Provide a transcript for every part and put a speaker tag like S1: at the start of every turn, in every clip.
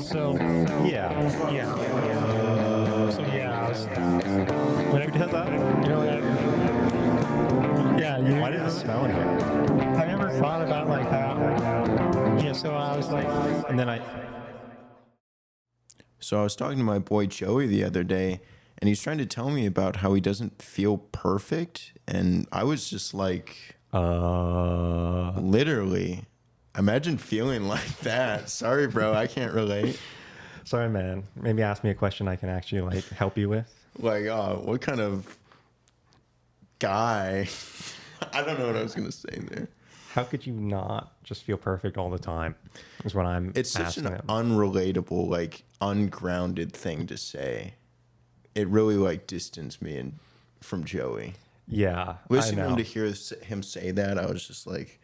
S1: So yeah, so yeah, whenever he does that, yeah,
S2: Why does it smell in here?
S1: I never thought about like that. Yeah, so I was like,
S2: And then So I was talking to my boy Joey the other day, and he's trying to tell me about how he doesn't feel perfect, and I was just like, literally, imagine feeling like that. Sorry, bro, I can't relate.
S1: sorry, man. Maybe ask me a question I can actually like help you with.
S2: Like, what kind of guy? I don't know what I was gonna say there.
S1: How could you not just feel perfect all the time? Is what I'm.
S2: It's such
S1: asking
S2: an
S1: him.
S2: unrelatable, like ungrounded thing to say. It really like distanced me from Joey.
S1: Yeah,
S2: Listening
S1: I
S2: to
S1: know.
S2: him to hear him say that, I was just like,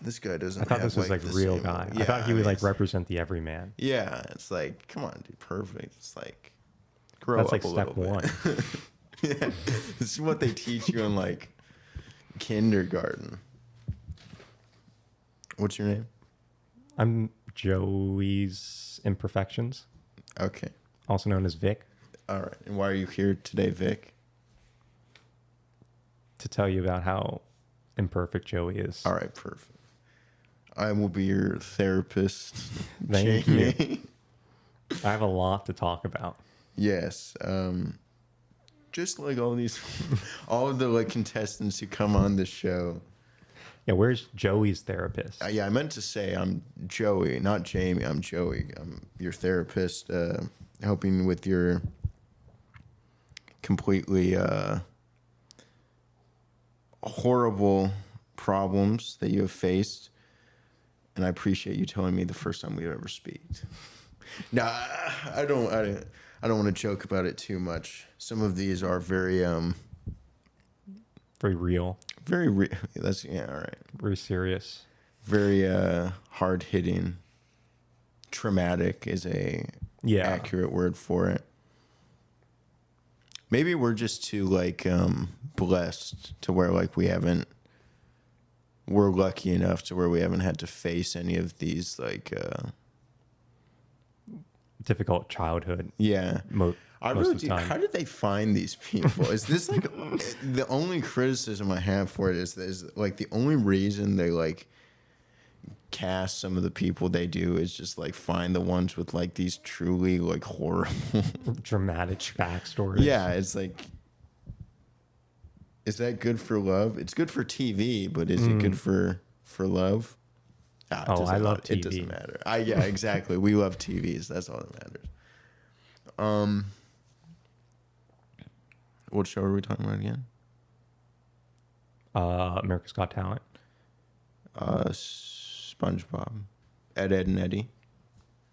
S2: this guy doesn't.
S1: I thought
S2: have
S1: this was like
S2: the
S1: real
S2: same-
S1: guy.
S2: Yeah,
S1: I thought he would like
S2: it's-
S1: represent the everyman.
S2: Yeah, it's like, come on, dude, perfect. It's like, grow
S1: That's
S2: up
S1: like
S2: a
S1: step
S2: little
S1: one.
S2: bit. Yeah, this is what they teach you in like kindergarten. What's your name?
S1: I'm Joey's Imperfections,
S2: Okay,
S1: also known as Vic,
S2: all right. And why are you here today, Vic?
S1: to tell you about how imperfect Joey is.
S2: All right, perfect. I will be your therapist,
S1: Thank
S2: Jamie.
S1: I have a lot to talk about.
S2: Yes. Just like all of the like contestants who come on this show.
S1: Yeah, where's Joey's therapist?
S2: Yeah, I meant to say I'm Joey, not Jamie. I'm Joey. I'm your therapist, helping with your completely horrible problems that you have faced. And I appreciate you telling me the first time we ever speak. Nah, I don't want to joke about it too much. Some of these are very
S1: Very real,
S2: that's yeah, all right.
S1: very serious.
S2: Very hard hitting. Traumatic is a
S1: Yeah.
S2: accurate word for it. Maybe we're just too like blessed to where like we're lucky enough to where we haven't had to face any of these like
S1: Difficult childhood.
S2: yeah.
S1: Most
S2: I
S1: of
S2: really
S1: the
S2: do.
S1: time.
S2: How did they find these people? Is this like the only criticism I have for it is like the only reason they like cast some of the people they do is just like find the ones with like these truly like horrible.
S1: Dramatic backstories.
S2: Yeah, it's like, is that good for love? It's good for TV, but is it good for love? Ah,
S1: Oh, I love
S2: It
S1: TV.
S2: doesn't matter. Yeah, exactly. We love TVs. That's all that matters. What show are we talking about again?
S1: America's Got Talent.
S2: SpongeBob. Ed, and Eddie.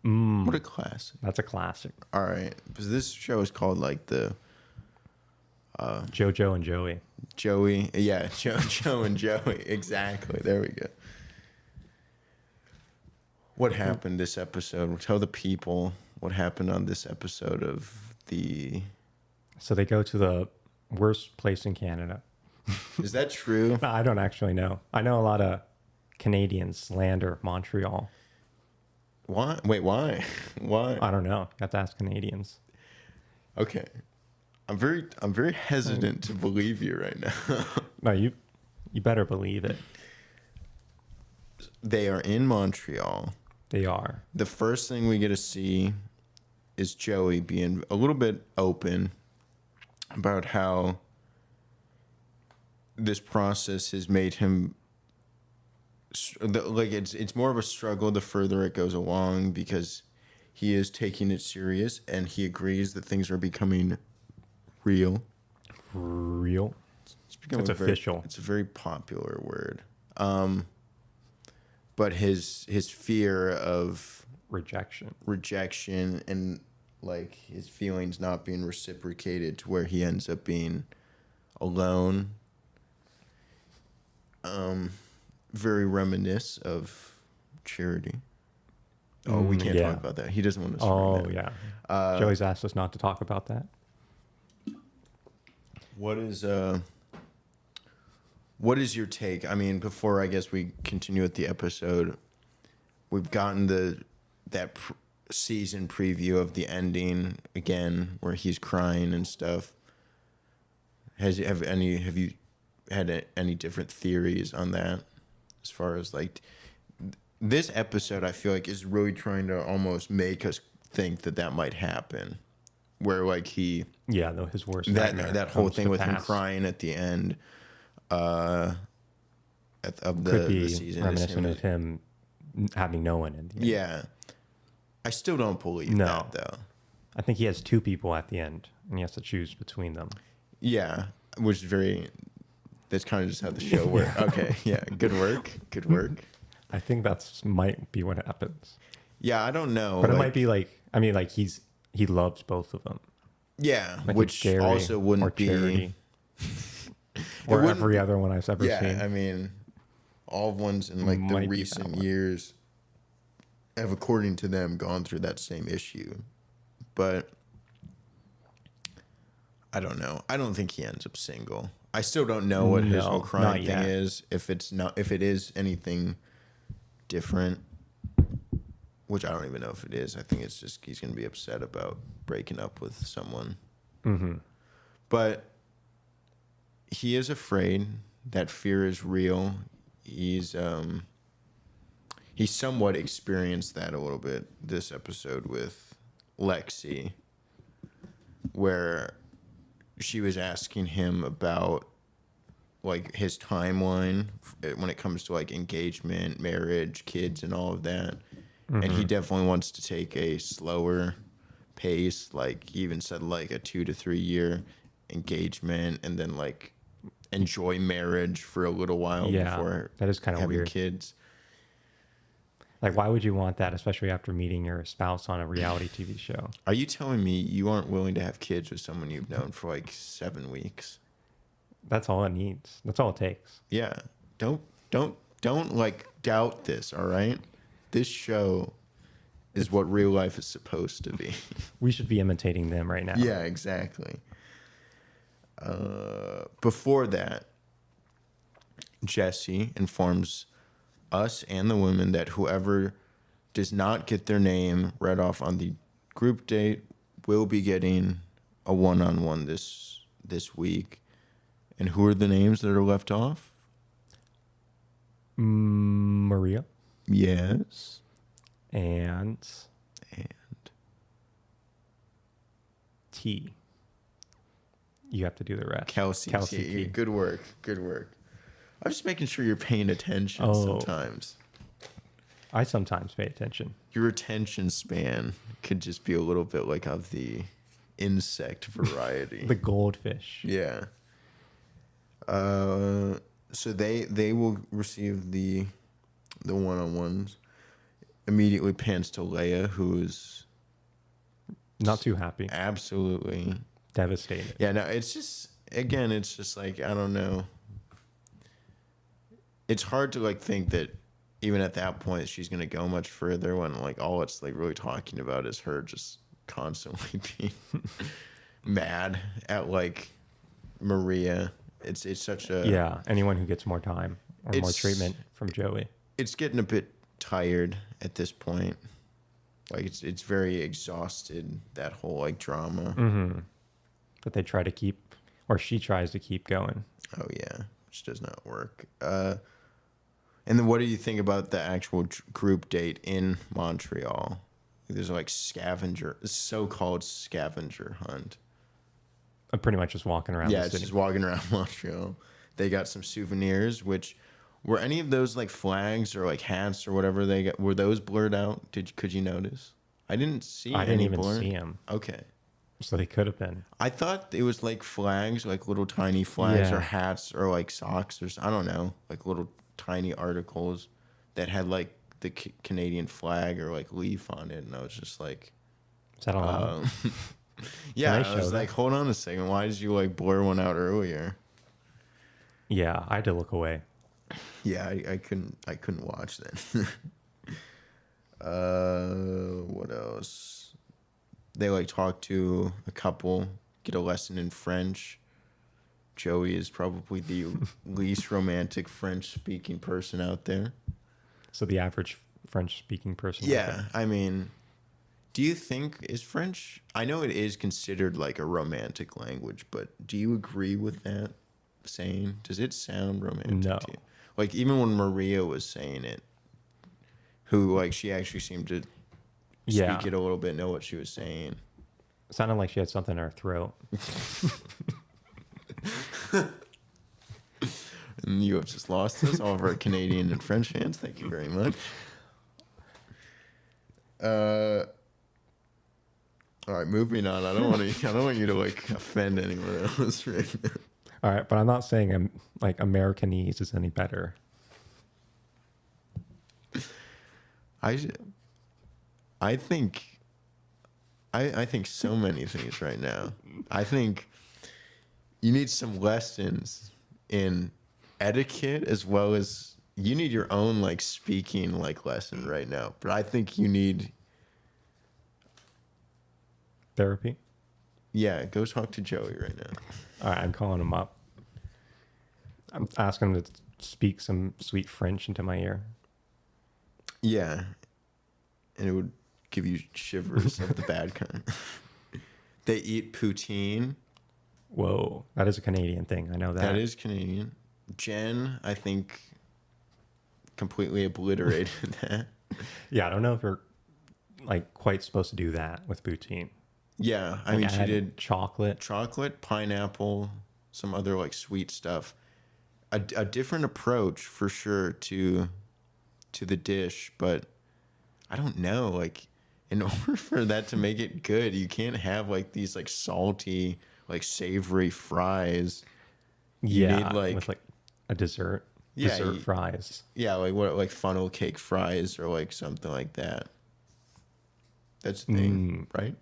S2: What a classic.
S1: That's a classic.
S2: All right. Because this show is called like the
S1: JoJo and Joey.
S2: Joey. Yeah, Joe and Joey. Exactly. There we go. What happened this episode? Tell the people what happened on this episode of the...
S1: So they go to the worst place in Canada.
S2: Is that true?
S1: No, I don't actually know. I know a lot of Canadians slander Montreal.
S2: Why? Wait, why? Why?
S1: I don't know. You have to ask Canadians.
S2: Okay. I'm very hesitant to believe you right now.
S1: No, you better believe it.
S2: They are in Montreal.
S1: They are.
S2: The first thing we get to see is Joey being a little bit open about how this process has made him like it's more of a struggle the further it goes along because he is taking it serious and he agrees that things are becoming real.
S1: Real. It's official.
S2: It's a very popular word. But his fear of rejection and like his feelings not being reciprocated to where he ends up being alone. Very reminisce of Charity. Oh, we can't
S1: yeah.
S2: talk about that. He doesn't want us to
S1: Oh,
S2: bring that.
S1: yeah. Joey's asked us not to talk about that.
S2: What is your take? I mean, before I guess we continue with the episode, we've gotten the season preview of the ending again, where he's crying and stuff. Have you had any different theories on that? As far as like this episode, I feel like is really trying to almost make us think that might happen, where like
S1: though his worst nightmare
S2: that whole
S1: comes
S2: thing
S1: to
S2: with him
S1: pass.
S2: crying at the end of
S1: Could
S2: the
S1: be
S2: season.
S1: reminiscent of him having no one in the end.
S2: Yeah, I still don't believe
S1: No.
S2: that though.
S1: I think he has two people at the end, and he has to choose between them.
S2: Yeah, which is that's kind of just how the show works. Okay, yeah, good work.
S1: I think that's might be what happens.
S2: Yeah, I don't know.
S1: But it might be like, I mean, like he loves both of them.
S2: Yeah,
S1: Like
S2: which
S1: Gary
S2: also
S1: or
S2: wouldn't be.
S1: Charity. Or
S2: wouldn't-
S1: every other one I've ever
S2: Yeah,
S1: seen.
S2: I mean, all ones in like the
S1: Might be that
S2: recent
S1: one.
S2: years have, according to them, gone through that same issue. But I don't know. I don't think he ends up single. I still don't know what his
S1: No,
S2: whole crime
S1: not
S2: thing
S1: yet.
S2: is. If it is anything different, which I don't even know if it is. I think it's just he's gonna be upset about breaking up with someone.
S1: Mm-hmm.
S2: But he is afraid. That fear is real. He somewhat experienced that a little bit this episode with Lexi, where she was asking him about like his timeline when it comes to like engagement, marriage, kids, and all of that. And he definitely wants to take a slower pace. Like he even said like a 2 to 3 year engagement, and then like enjoy marriage for a little while before
S1: that is kind of
S2: having
S1: weird.
S2: kids.
S1: Like, why would you want that, especially after meeting your spouse on a reality TV show?
S2: Are you telling me you aren't willing to have kids with someone you've known for like 7 weeks?
S1: That's all it needs. That's all it takes.
S2: Yeah. Don't like doubt this, all right? This show is what real life is supposed to be.
S1: We should be imitating them right now.
S2: Yeah, exactly. Before that, Jesse informs us and the women that whoever does not get their name read off on the group date will be getting a one-on-one this week. And who are the names that are left off?
S1: Maria
S2: Yes.
S1: and T. You have to do the rest.
S2: Kelsey.
S1: T.
S2: Good work. I'm just making sure you're paying attention sometimes.
S1: I sometimes pay attention.
S2: Your attention span could just be a little bit like of the insect variety.
S1: The goldfish.
S2: Yeah. So they will receive the one-on-ones. Immediately pans to Leia, who is
S1: Not too happy.
S2: absolutely
S1: Devastated.
S2: Yeah. No, it's just like I don't know. It's hard to like think that even at that point she's gonna go much further when like all it's like really talking about is her just constantly being mad at like Maria. It's such a
S1: Yeah. Anyone who gets more time or more
S2: It's-
S1: treatment from Joey.
S2: It's getting a bit tired at this point. Like it's very exhausted, that whole like drama.
S1: Mm-hmm. But they try to keep, or she tries to keep going.
S2: Oh yeah, which does not work. And then what do you think about the actual group date in Montreal? There's like so-called scavenger hunt.
S1: I'm pretty much just walking around
S2: Yeah,
S1: the
S2: it's
S1: city.
S2: just walking around Montreal. They got some souvenirs, which were any of those like flags or like hats or whatever they got, were those blurred out? Could you notice? I didn't see
S1: I
S2: any
S1: didn't even
S2: blurred.
S1: see him.
S2: Okay.
S1: So they could have been.
S2: I thought it was like flags, like little tiny flags
S1: Yeah.
S2: or hats or like socks or I don't know, like little tiny articles that had like the Canadian flag or like leaf on it, and I was just like,
S1: Is that allowed?
S2: yeah,
S1: Can I
S2: I
S1: show
S2: was
S1: that?
S2: like, hold on a second, why did you like blur one out earlier?
S1: Yeah, I had to look away.
S2: Yeah, I couldn't watch that. What else? They like talk to a couple, get a lesson in French. Joey is probably the least romantic French speaking person out there.
S1: So the average French speaking person.
S2: Yeah, I mean, do you think is French? I know it is considered like a romantic language, but do you agree with that saying? Does it sound romantic
S1: No.
S2: to you? Like even when Maria was saying it, who like she actually seemed to
S1: Yeah.
S2: speak it a little bit, know what she was saying.
S1: It sounded like she had something in her throat.
S2: And you have just lost us, all of our Canadian and French fans. Thank you very much. All right, moving on. I don't want you to like offend anyone else right now.
S1: All right, but I'm not saying like Americanese is any better.
S2: I think so many things right now. I think you need some lessons in etiquette as well as you need your own like speaking like lesson right now. But I think you need
S1: Therapy?
S2: go talk to Joey right now.
S1: All right, I'm calling him up. I'm asking him to speak some sweet French into my ear.
S2: Yeah. And it would give you shivers of the bad kind. They eat poutine.
S1: Whoa, that is a Canadian thing. I know that.
S2: That is Canadian. Jen, I think, completely obliterated that.
S1: Yeah, I don't know if you're like quite supposed to do that with poutine.
S2: Yeah, I
S1: Like,
S2: mean, she
S1: add
S2: did
S1: chocolate.
S2: chocolate, pineapple, some other like sweet stuff. A different approach for sure to the dish, but I don't know. Like, in order for that to make it good, you can't have like these like salty, like savory fries. You
S1: Yeah,
S2: need like
S1: with like a dessert.
S2: Yeah,
S1: Dessert fries.
S2: yeah, like what like funnel cake fries or like something like that. That's the thing, right?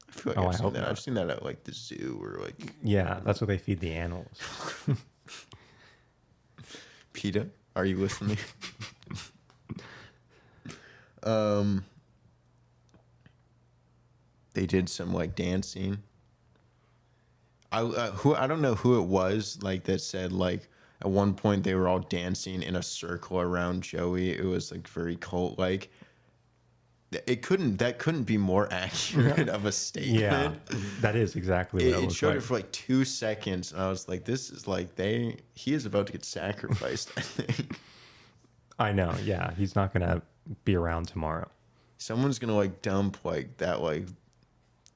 S2: I feel like
S1: Oh,
S2: I've
S1: I
S2: seen
S1: hope
S2: that.
S1: not.
S2: I've seen that at like the zoo or like
S1: Yeah, that's what they feed the animals.
S2: PETA. Are you listening? um, they did some like dancing. I don't know who it was like that said like at one point they were all dancing in a circle around Joey. It was like very cult like. That couldn't be more accurate of a statement.
S1: Yeah, that is exactly what it
S2: It
S1: was
S2: showed
S1: like.
S2: it for like 2 seconds, and I was like, "This is like he is about to get sacrificed." I think
S1: I know. Yeah, he's not gonna be around tomorrow.
S2: someone's gonna like dump like that like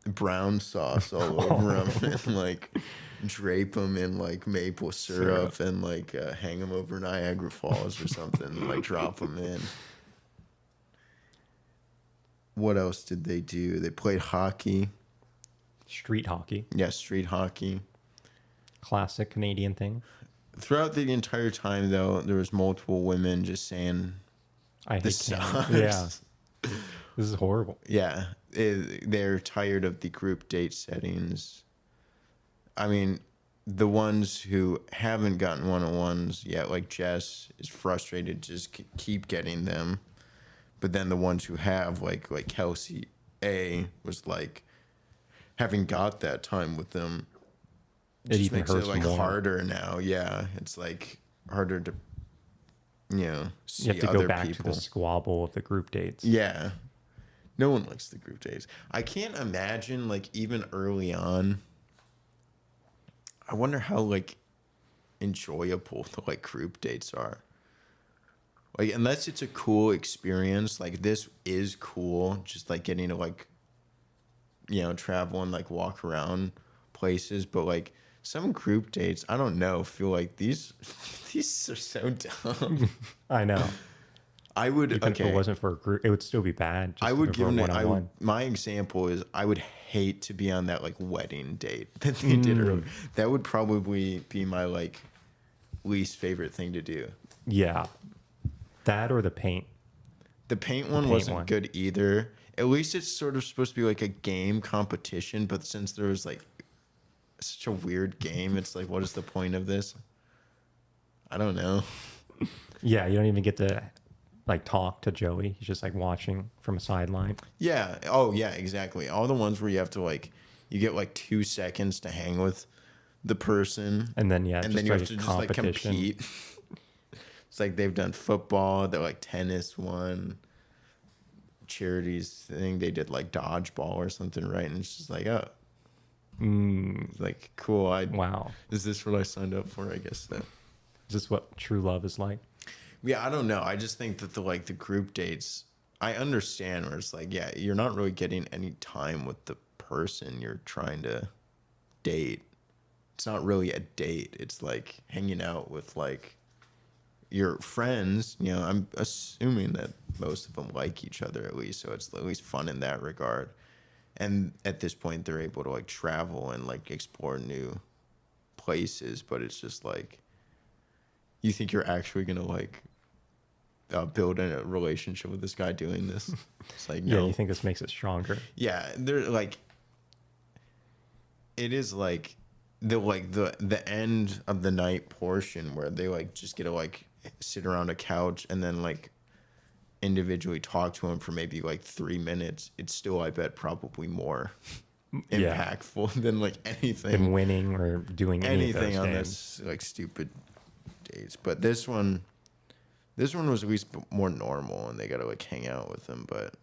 S2: brown sauce all over him and like drape him in like maple syrup and like hang him over Niagara Falls or something, and, like drop him in. What else did they do? They played hockey.
S1: Street hockey,
S2: Yeah, street hockey.
S1: classic Canadian thing.
S2: Throughout the entire time, though, there was multiple women just saying,
S1: I hate
S2: "This
S1: Canada.
S2: sucks."
S1: Yeah, this is horrible.
S2: Yeah, they're tired of the group date settings. I mean, the ones who haven't gotten one-on-ones yet, like Jess, is frustrated to just keep getting them. But then the ones who have, like Kelsey A, was like, having got that time with them,
S1: It
S2: just
S1: even
S2: makes it
S1: hurts
S2: like
S1: more.
S2: harder now. Yeah, it's like harder to, see
S1: You have to
S2: other
S1: go back
S2: people.
S1: to the squabble of the group dates.
S2: Yeah. No one likes the group dates. I can't imagine, like, even early on, I wonder how, like, enjoyable the, like, group dates are. Like, unless it's a cool experience, like, this is cool, just, like, getting to, like, travel and, like, walk around places. But, like, some group dates, I don't know, feel like these are so dumb.
S1: I know.
S2: I would,
S1: Even if it wasn't for a group, it would still be bad. Just
S2: I would
S1: if it
S2: give
S1: were
S2: them
S1: one-on-one.
S2: my example is I would hate to be on that like wedding date that they did earlier. That would probably be my like least favorite thing to do.
S1: Yeah, that or the paint.
S2: The paint one
S1: paint
S2: wasn't
S1: one.
S2: good either. At least it's sort of supposed to be like a game competition, but since there was like such a weird game, it's like what is the point of this? I don't know.
S1: Yeah, you don't even get to like talk to Joey. He's just like watching from a sideline.
S2: Yeah. Oh, yeah, exactly. All the ones where you have to like, you get like 2 seconds to hang with the person.
S1: And then, yeah,
S2: and
S1: just
S2: then you have
S1: like
S2: to
S1: a
S2: just like
S1: competition.
S2: compete. It's like they've done football, they're like tennis one. charities thing. They did like dodgeball or something, right? And it's just like, oh, like cool.
S1: Wow.
S2: Is this what I signed up for? I guess that.
S1: Is this what true love is like?
S2: Yeah, I don't know. I just think that the group dates, I understand where it's like, yeah, you're not really getting any time with the person you're trying to date. It's not really a date. It's like hanging out with like your friends. You know, I'm assuming that most of them like each other at least, so it's at least fun in that regard. And at this point, they're able to like travel and like explore new places. But it's just like, you think you're actually gonna like build a relationship with this guy doing this? It's like, no.
S1: Yeah, you think this makes it stronger?
S2: Yeah, they're like, it is like the end of the night portion where they like just get to like sit around a couch and then like individually talk to him for maybe like 3 minutes. It's still, I bet, probably more impactful than like anything.
S1: Than winning or doing anything
S2: on this like stupid dates. But this one was at least more normal, and they got to like hang out with him. But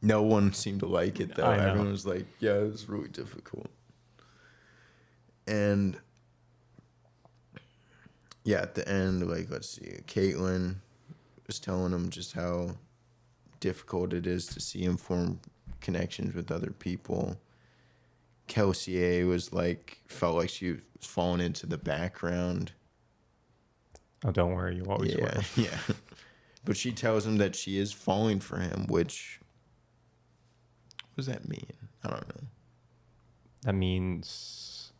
S2: no one seemed to like it though. Everyone was like, "Yeah, it was really difficult." And yeah, at the end, like, let's see, Caitlin was telling him just how difficult it is to see him form connections with other people. Kelsey was like, felt like she was falling into the background.
S1: Oh, don't worry, you always will.
S2: Yeah. But she tells him that she is falling for him, which, what does that mean? I don't know.
S1: That means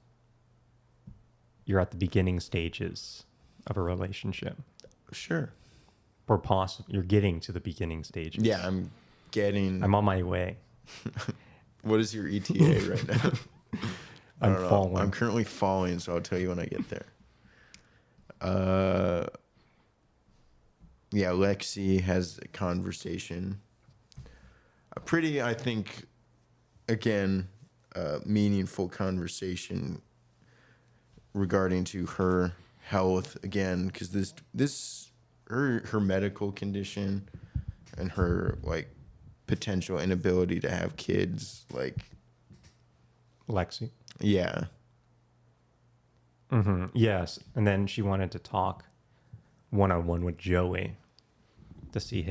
S1: you're at the beginning stages of a relationship.
S2: Sure.
S1: Or possibly you're getting to the beginning stages.
S2: Yeah, I'm
S1: on my way.
S2: What is your ETA right now?
S1: I'm falling.
S2: I'm currently falling, so I'll tell you when I get there. Yeah, Lexi has a conversation. A pretty, I think, again, meaningful conversation regarding to her health again, because her medical condition and her like potential inability to have kids, like
S1: Lexi.
S2: Yeah.
S1: Mm-hmm. Yes, and then she wanted to talk one-on-one with Joey to see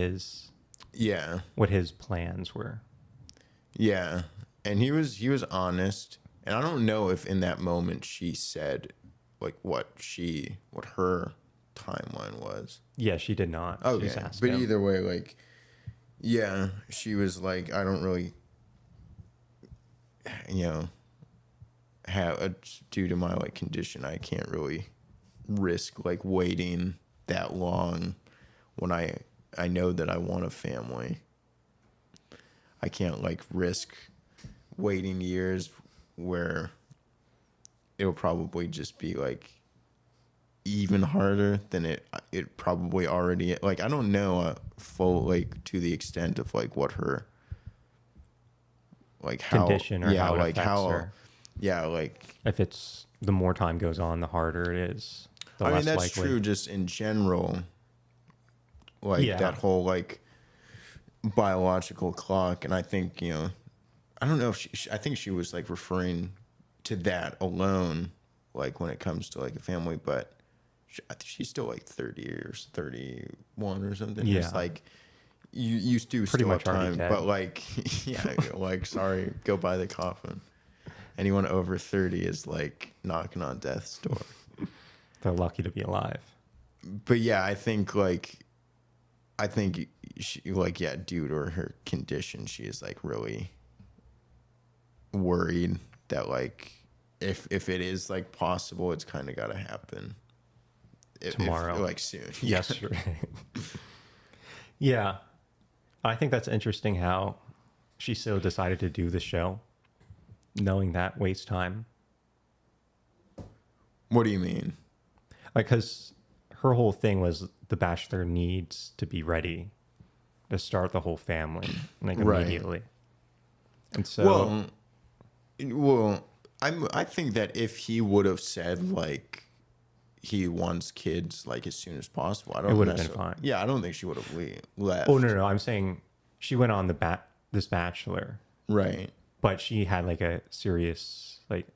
S1: what his plans were.
S2: Yeah, and he was honest, and I don't know if in that moment she said like what her timeline was.
S1: Yeah, she did not.
S2: Oh yeah, but either way, like, yeah, she was like, I don't really, have due to my like condition, I can't really risk like waiting that long when I know that I want a family. I can't like risk waiting years where it'll probably just be like even harder than it probably already, like, I don't know full like to the extent of like what her like how
S1: condition or how it
S2: like
S1: affects
S2: how
S1: her.
S2: Yeah, like
S1: if it's the more time goes on, the harder it is. The
S2: I
S1: less
S2: mean, that's
S1: likely.
S2: true just in general. Like that whole like biological clock, and I think I don't know if I think she was like referring to that alone, like when it comes to like a family, but she's still like 30 years, 31 or something.
S1: Yeah,
S2: it's like you do
S1: pretty
S2: still
S1: much
S2: have time,
S1: dead.
S2: but like like sorry, go buy the coffin. Anyone over 30 is like knocking on death's door.
S1: They're lucky to be alive.
S2: But yeah, I think she, like, yeah, due to her condition, she is like really worried that like if it is like possible, it's kind of got to happen
S1: tomorrow,
S2: like soon.
S1: Yesterday. Yeah, I think that's interesting how she so decided to do the show, knowing that wastes time.
S2: What do you mean?
S1: Like, because her whole thing was the Bachelor needs to be ready to start the whole family, like, immediately. Right. And so,
S2: well, I think that if he would have said like he wants kids like as soon as possible. I
S1: It
S2: don't
S1: would have been
S2: necessarily-
S1: fine.
S2: Yeah, I don't think she would have left.
S1: Oh no, I'm saying she went on this Bachelor,
S2: Right.
S1: but she had like a serious like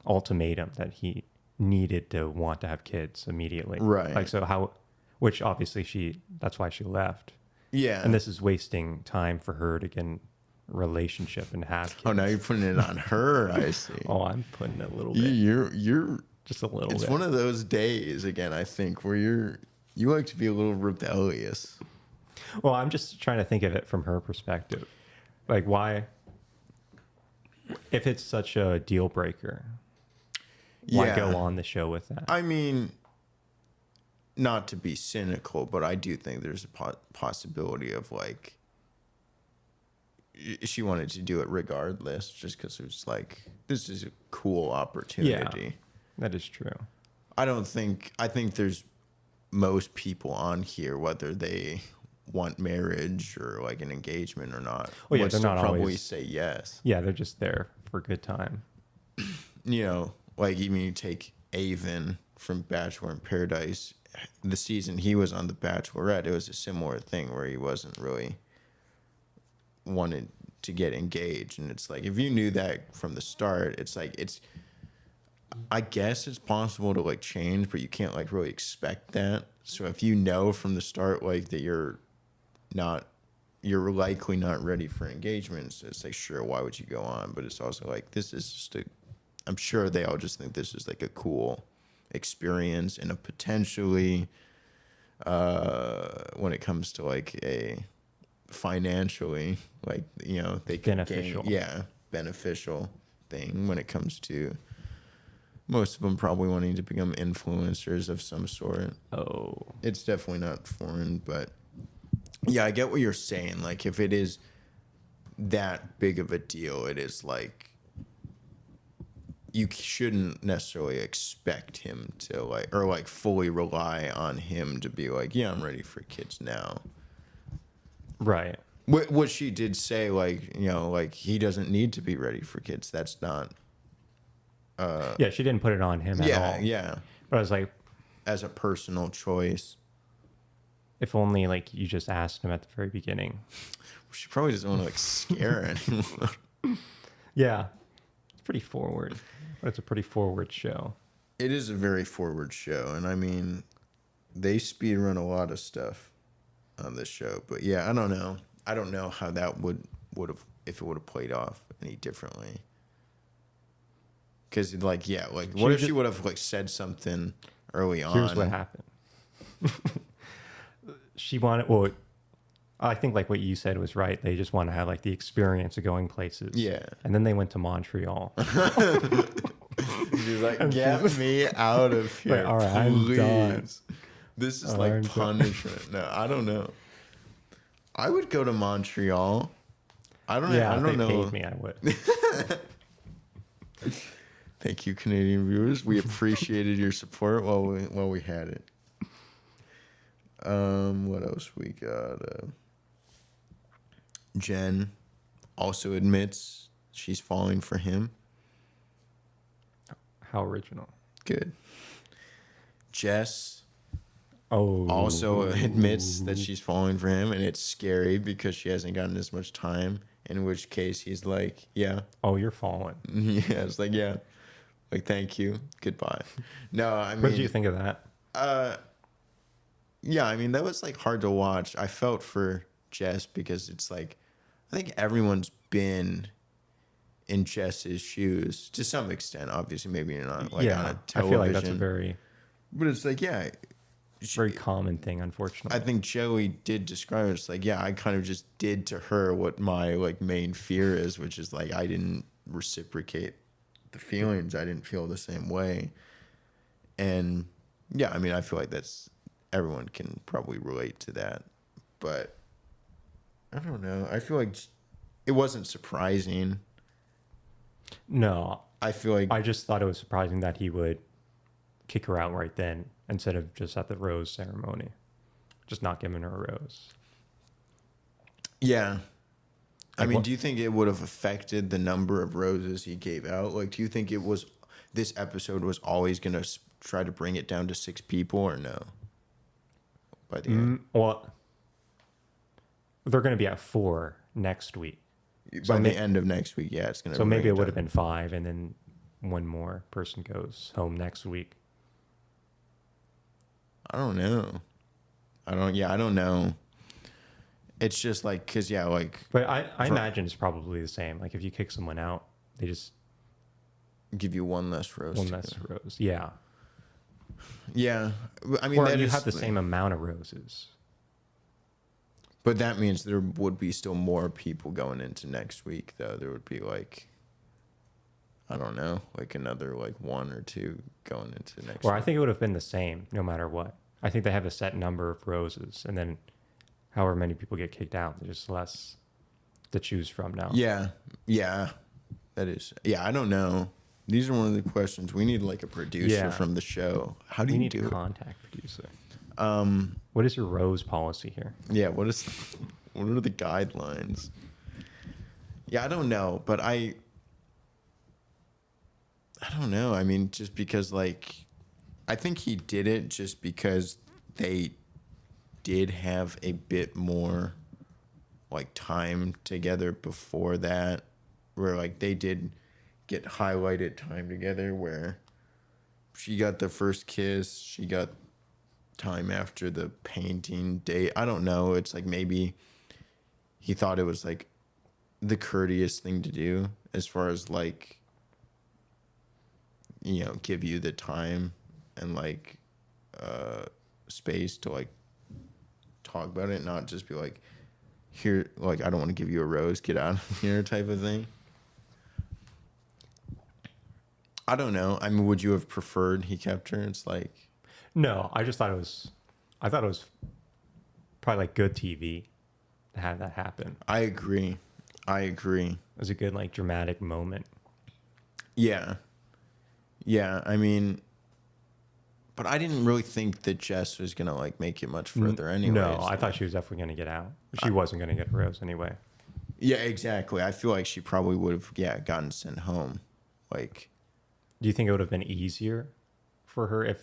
S1: ultimatum that he needed to want to have kids immediately.
S2: Right.
S1: Like so how, which obviously that's why she left.
S2: Yeah.
S1: And this is wasting time for her to get in a relationship and have kids.
S2: Oh, now you're putting it on her. I see.
S1: Oh, I'm putting it a little bit.
S2: You're
S1: Just a little
S2: It's
S1: bit.
S2: one of those days again, I think, where you like to be a little rebellious.
S1: Well, I'm just trying to think of it from her perspective. Like, why, if it's such a deal breaker, why go on the show with that?
S2: I mean, not to be cynical, but I do think there's a possibility of like she wanted to do it regardless, just because it was like this is a cool opportunity.
S1: Yeah, that is true.
S2: I think there's most people on here, whether they want marriage or like an engagement or not,
S1: Oh yeah,
S2: would
S1: they're
S2: still
S1: not
S2: probably
S1: always.
S2: say yes.
S1: Yeah, they're just there for a good time.
S2: You know, like even you take Avon from Bachelor in Paradise, the season he was on The Bachelorette, it was a similar thing where he wasn't really wanted to get engaged. And it's like, if you knew that from the start, it's like, I guess it's possible to like change, but you can't like really expect that. So if you know from the start, like that you're likely not ready for engagements, it's like, sure, why would you go on? But it's also like, this is just I'm sure they all just think this is like a cool experience and a potentially, when it comes to like a financially, like, you know, they can
S1: Beneficial.
S2: beneficial thing when it comes to most of them probably wanting to become influencers of some sort.
S1: Oh,
S2: It's definitely not foreign, but yeah, I get what you're saying. Like, if it is that big of a deal, it is like you shouldn't necessarily expect him to like, or like fully rely on him to be like, yeah, I'm ready for kids now.
S1: right.
S2: What she did say, like, you know, like he doesn't need to be ready for kids. That's not.
S1: Yeah, she didn't put it on him at all.
S2: Yeah.
S1: But I was like,
S2: As a personal choice.
S1: if only like you just asked him at the very beginning.
S2: She probably doesn't want to like scare anyone.
S1: Yeah, it's pretty forward. But it's a pretty forward show.
S2: It is a very forward show, and I mean, they speed run a lot of stuff on this show. But yeah, I don't know. I don't know how that would have, if it would have played off any differently. Because like, yeah, like what if she would have like said something early on?
S1: Here's what happened. She wanted, well, I think like what you said was right. They just want to have like the experience of going places.
S2: Yeah.
S1: And then they went to Montreal.
S2: She's like, get me out of here,
S1: Like, all right, I'm done.
S2: please. This is
S1: I'm
S2: like
S1: done.
S2: punishment. No, I don't know. I would go to Montreal. I don't know.
S1: Yeah,
S2: I
S1: if
S2: don't
S1: they
S2: know.
S1: paid me, I would.
S2: Thank you, Canadian viewers. We appreciated your support while we had it. What else we got? Jen also admits she's falling for him.
S1: How original.
S2: Good. Jess
S1: Oh.
S2: also admits that she's falling for him, and it's scary because she hasn't gotten as much time. In which case, he's like, "Yeah,
S1: Oh, you're falling.
S2: yeah." It's like, "Yeah, like thank you, goodbye." No, I mean,
S1: What did you think of that?
S2: yeah, I mean that was like hard to watch. I felt for Jess because it's like, I think everyone's been in Jess's shoes to some extent. Obviously, maybe you're not like on a television.
S1: I feel like that's a very,
S2: but it's like, yeah.
S1: very common thing, unfortunately.
S2: I think Joey did describe it. It's like, yeah, I kind of just did to her what my like main fear is, which is like I didn't reciprocate the feelings. I didn't feel the same way. And yeah, I mean, I feel like everyone can probably relate to that. But I don't know. I feel like it wasn't surprising.
S1: No,
S2: I feel like
S1: I just thought it was surprising that he would kick her out right then instead of just at the rose ceremony, just not giving her a rose.
S2: yeah. I
S1: Like
S2: mean,
S1: what-
S2: do you think it would have affected the number of roses he gave out? Like, do you think this episode was always going to try to bring it down to 6 people or no? By the end,
S1: Well, they're going to be at 4 next week.
S2: by the end of next week, yeah, it's gonna.
S1: So maybe
S2: bring
S1: it would have
S2: down.
S1: been 5, and then one more person goes home next week.
S2: I don't know. I don't know. It's just like, cause yeah, like
S1: But I imagine it's probably the same. Like if you kick someone out, they just
S2: give you one less rose.
S1: one less rose. Yeah.
S2: Yeah, I mean
S1: Or
S2: that
S1: you
S2: is,
S1: have the same amount of roses.
S2: but that means there would be still more people going into next week, though. There would be like, I don't know, like another like 1 or 2 going into next
S1: Or
S2: week.
S1: I think it would have been the same no matter what. I think they have a set number of roses, and then however many people get kicked out, there's just less to choose from now.
S2: Yeah, that is. Yeah, I don't know. These are one of the questions we need, like a producer
S1: Yeah.
S2: from the show. How do
S1: We
S2: you
S1: need
S2: do
S1: to
S2: it?
S1: contact producer. What is your rose policy here?
S2: Yeah, what are the guidelines? Yeah, I don't know, but I don't know. I mean, just because like I think he did it just because they did have a bit more like time together before that, where like they did get highlighted time together, where she got the first kiss, she got time after the painting date. I don't know. It's like maybe he thought it was like the courteous thing to do, as far as like, you know, give you the time and like space to like talk about it, not just be like, here, like, I don't want to give you a rose, get out of here type of thing. I don't know. I mean, would you have preferred he kept her? It's like,
S1: No, I thought it was probably like good TV to have that happen.
S2: I agree.
S1: It was a good like dramatic moment.
S2: Yeah. Yeah, I mean, but I didn't really think that Jess was going to like make it much further anyway.
S1: No, I thought she was definitely going to get out. She wasn't going to get a rose anyway.
S2: Yeah, exactly. I feel like she probably would have, gotten sent home. Like,
S1: Do you think it would have been easier for her if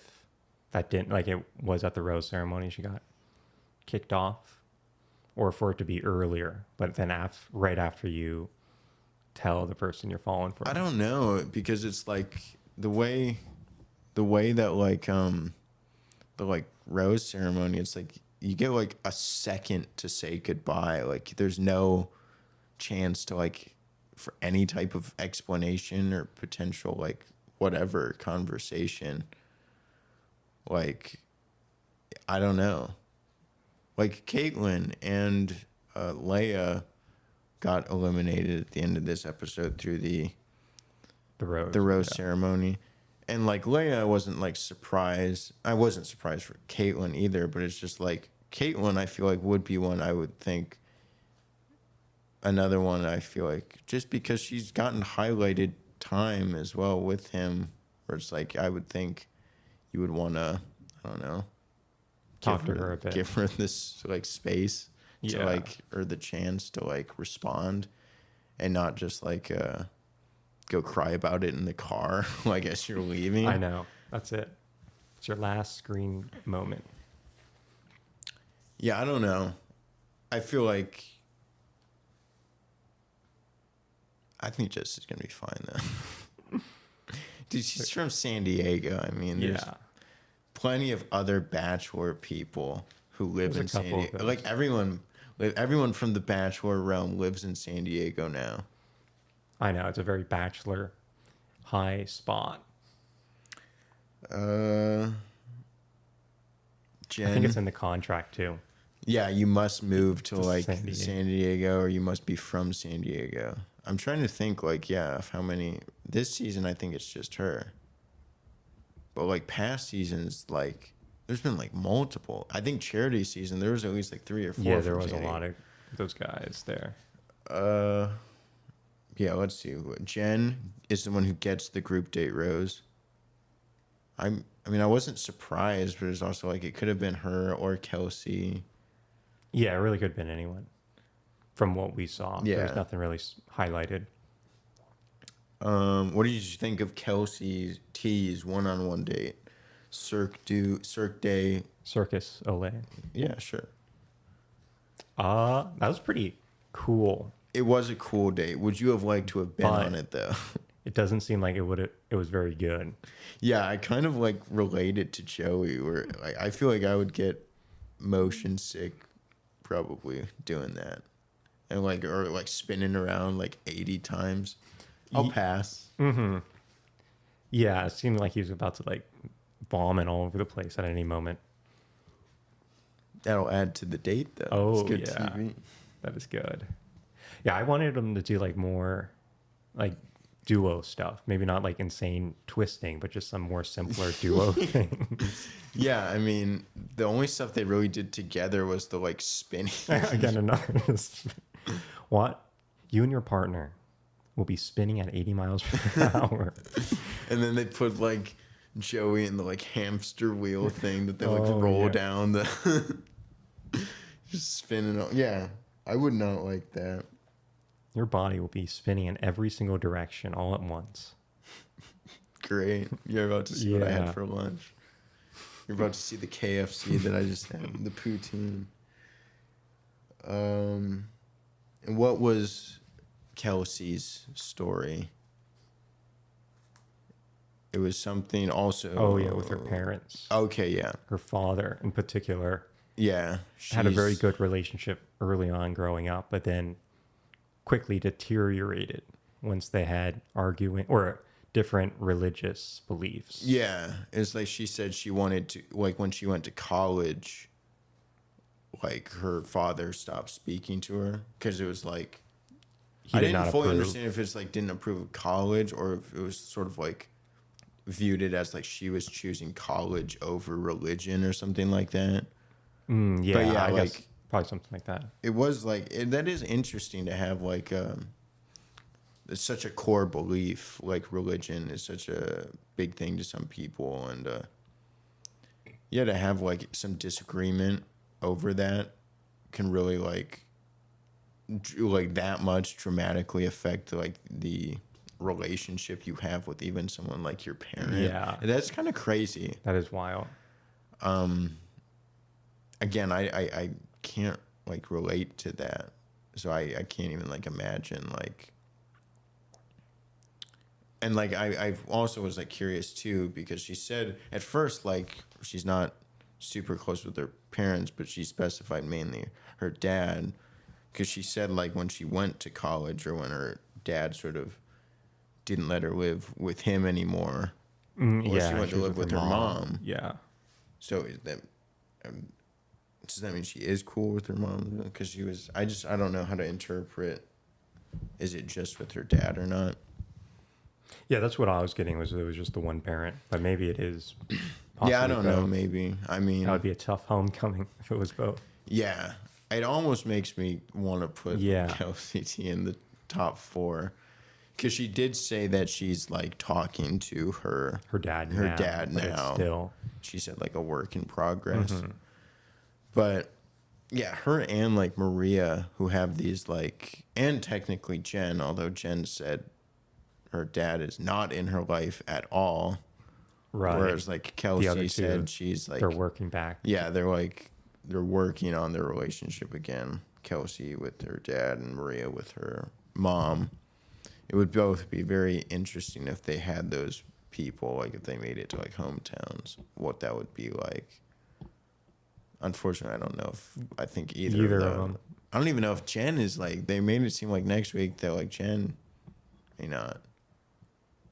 S1: that didn't, like it was at the rose ceremony, she got kicked off? Or for it to be earlier, but then right after you tell the person you're falling for?
S2: I don't know, because it's like the way that like the like rose ceremony, it's like you get like a second to say goodbye. Like there's no chance to like for any type of explanation or potential like whatever conversation. Like, I don't know. Like Caitlyn and Leia got eliminated at the end of this episode through the rose ceremony. And like Leia wasn't like surprised. I wasn't surprised for Caitlyn either, but it's just like Caitlyn, I feel like would be one I would think. Another one I feel like just because she's gotten highlighted time as well with him, where it's like I would think you would want to, I don't know,
S1: Talk to her a bit.
S2: give her this like space to
S1: Yeah.
S2: like, or the chance to like respond, and not just like go cry about it in the car like as you're leaving.
S1: I know. That's it. It's your last screen moment.
S2: Yeah, I don't know. I feel like I think Jess is gonna be fine though. Dude, she's from San Diego. I mean, there's
S1: Yeah.
S2: plenty of other Bachelor people who live
S1: There's a
S2: in San
S1: couple of
S2: Diego.
S1: those.
S2: Like everyone from the Bachelor realm lives in San Diego now.
S1: I know. It's a very Bachelor high spot.
S2: Jen,
S1: I think it's in the contract too.
S2: yeah, you must move to like
S1: San Diego.
S2: San Diego, or you must be from San Diego. I'm trying to think like, yeah, of how many this season. I think it's just her. But like past seasons, like there's been like multiple. I think charity season there was at least like 3 or 4.
S1: Yeah, there
S2: from
S1: was a
S2: San Diego.
S1: lot of those guys there.
S2: Yeah, let's see. Jen is the one who gets the group date rose. I mean, I wasn't surprised, but it's also like it could have been her or Kelsey.
S1: Yeah, it really could have been anyone from what we saw.
S2: Yeah.
S1: There's nothing really highlighted.
S2: What did you think of Kelsey T's one-on-one date Cirque du.
S1: Circus Olay.
S2: Yeah, sure.
S1: That was pretty cool,
S2: It was a cool date. Would you have liked to have been
S1: but
S2: on it though?
S1: it doesn't seem like it was very good.
S2: Yeah, I kind of like related to Joey, where I feel like I would get motion sick probably doing that, and like or like spinning around like 80 times. I'll pass.
S1: Yeah, it seemed like he was about to like vomit all over the place at any moment.
S2: That'll add to the date though.
S1: Oh,
S2: It's good
S1: yeah.
S2: TV.
S1: That is good. Yeah, I wanted him to do like more like duo stuff. Maybe not like insane twisting, but just some more simpler duo things.
S2: Yeah, I mean, the only stuff they really did together was the like spinning.
S1: Again, another. What? You and your partner will be spinning at 80 miles per hour.
S2: And then they put like Joey in the like hamster wheel thing that they like roll
S1: yeah.
S2: down the just spinning. Yeah, I would not like that.
S1: Your body will be spinning in every single direction all at once.
S2: Great. You're about to see what I
S1: Yeah.
S2: had for lunch. You're about to see the KFC that I just had, the poutine. And what was Kelsey's story? It was something also.
S1: Oh, yeah, with her parents.
S2: Okay, yeah.
S1: Her father, in particular,
S2: Yeah.
S1: had a very
S2: she's-
S1: good relationship early on growing up, but then quickly deteriorated once they had arguing or different religious beliefs.
S2: Yeah. It's like she said she wanted to, like when she went to college, like her father stopped speaking to her because it was like,
S1: He
S2: I
S1: did
S2: didn't
S1: not
S2: fully
S1: approve.
S2: understand if it's like didn't approve of college or if it was sort of like viewed it as like she was choosing college over religion or something like that.
S1: Yeah,
S2: But yeah,
S1: I
S2: like-
S1: guess probably something like that.
S2: It was like that is interesting to have like it's such a core belief. Like religion is such a big thing to some people, and yeah, to have like some disagreement over that can really like that much dramatically affect like the relationship you have with even someone like your parent.
S1: Yeah.
S2: And that's kind of crazy.
S1: That is wild.
S2: Again, I can't like relate to that, so I can't even like imagine like. And like I also was like curious too because she said at first like she's not super close with her parents, but she specified mainly her dad because she said like when she went to college or when her dad sort of didn't let her live with him anymore, or
S1: Yeah,
S2: she went to
S1: was
S2: live with her mom.
S1: Yeah.
S2: So is that does that mean she is cool with her mom? Because she was. I don't know how to interpret. Is it just with her dad or not?
S1: Yeah, that's what I was getting was it was just the one parent, but maybe it is.
S2: Yeah, I
S1: possibly
S2: don't know.
S1: both.
S2: Maybe. I mean,
S1: That would be a tough homecoming if it was both.
S2: yeah. It almost makes me want to put
S1: Yeah.
S2: Kelsey T in the top 4. Because she did say that she's like talking to her
S1: Dad
S2: Her
S1: now,
S2: dad
S1: but it's
S2: now.
S1: still.
S2: She said like a work in progress.
S1: Mm-hmm.
S2: But yeah, her and like Maria, who have these like, and technically Jen, although Jen said her dad is not in her life at all.
S1: Right.
S2: Whereas like
S1: other
S2: Kelsey
S1: two,
S2: said she's like,
S1: They're working back.
S2: yeah, they're working on their relationship again. Kelsey with her dad and Maria with her mom. It would both be very interesting if they had those people, like if they made it to like hometowns, what that would be like. Unfortunately, I don't know if I think either of them. I don't even know if Jen is like, they made it seem like next week that like Jen may not.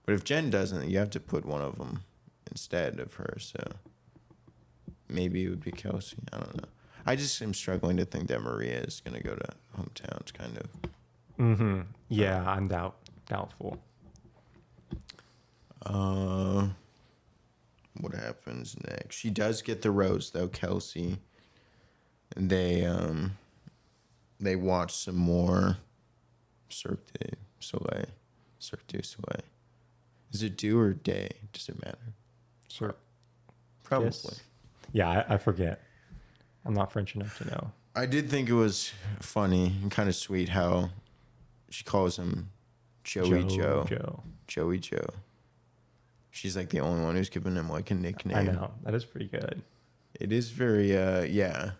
S2: But if Jen doesn't, you have to put one of them instead of her. So maybe it would be Kelsey. I don't know. I just am struggling to think that Maria is going to go to hometowns, kind of.
S1: Mm-hmm. Yeah, I'm doubtful.
S2: What happens next? She does get the rose though, Kelsey. And they watch some more Cirque du Soleil. Cirque du Soleil. Is it do or day? Does it matter?
S1: Sure.
S2: Probably.
S1: Yes. Yeah, I forget. I'm not French enough to know.
S2: I did think it was funny and kind of sweet how she calls him Joey Joe.
S1: Joe.
S2: Joey Joe. She's like the only one who's given him like a nickname.
S1: I know. That is pretty good.
S2: It is very, yeah.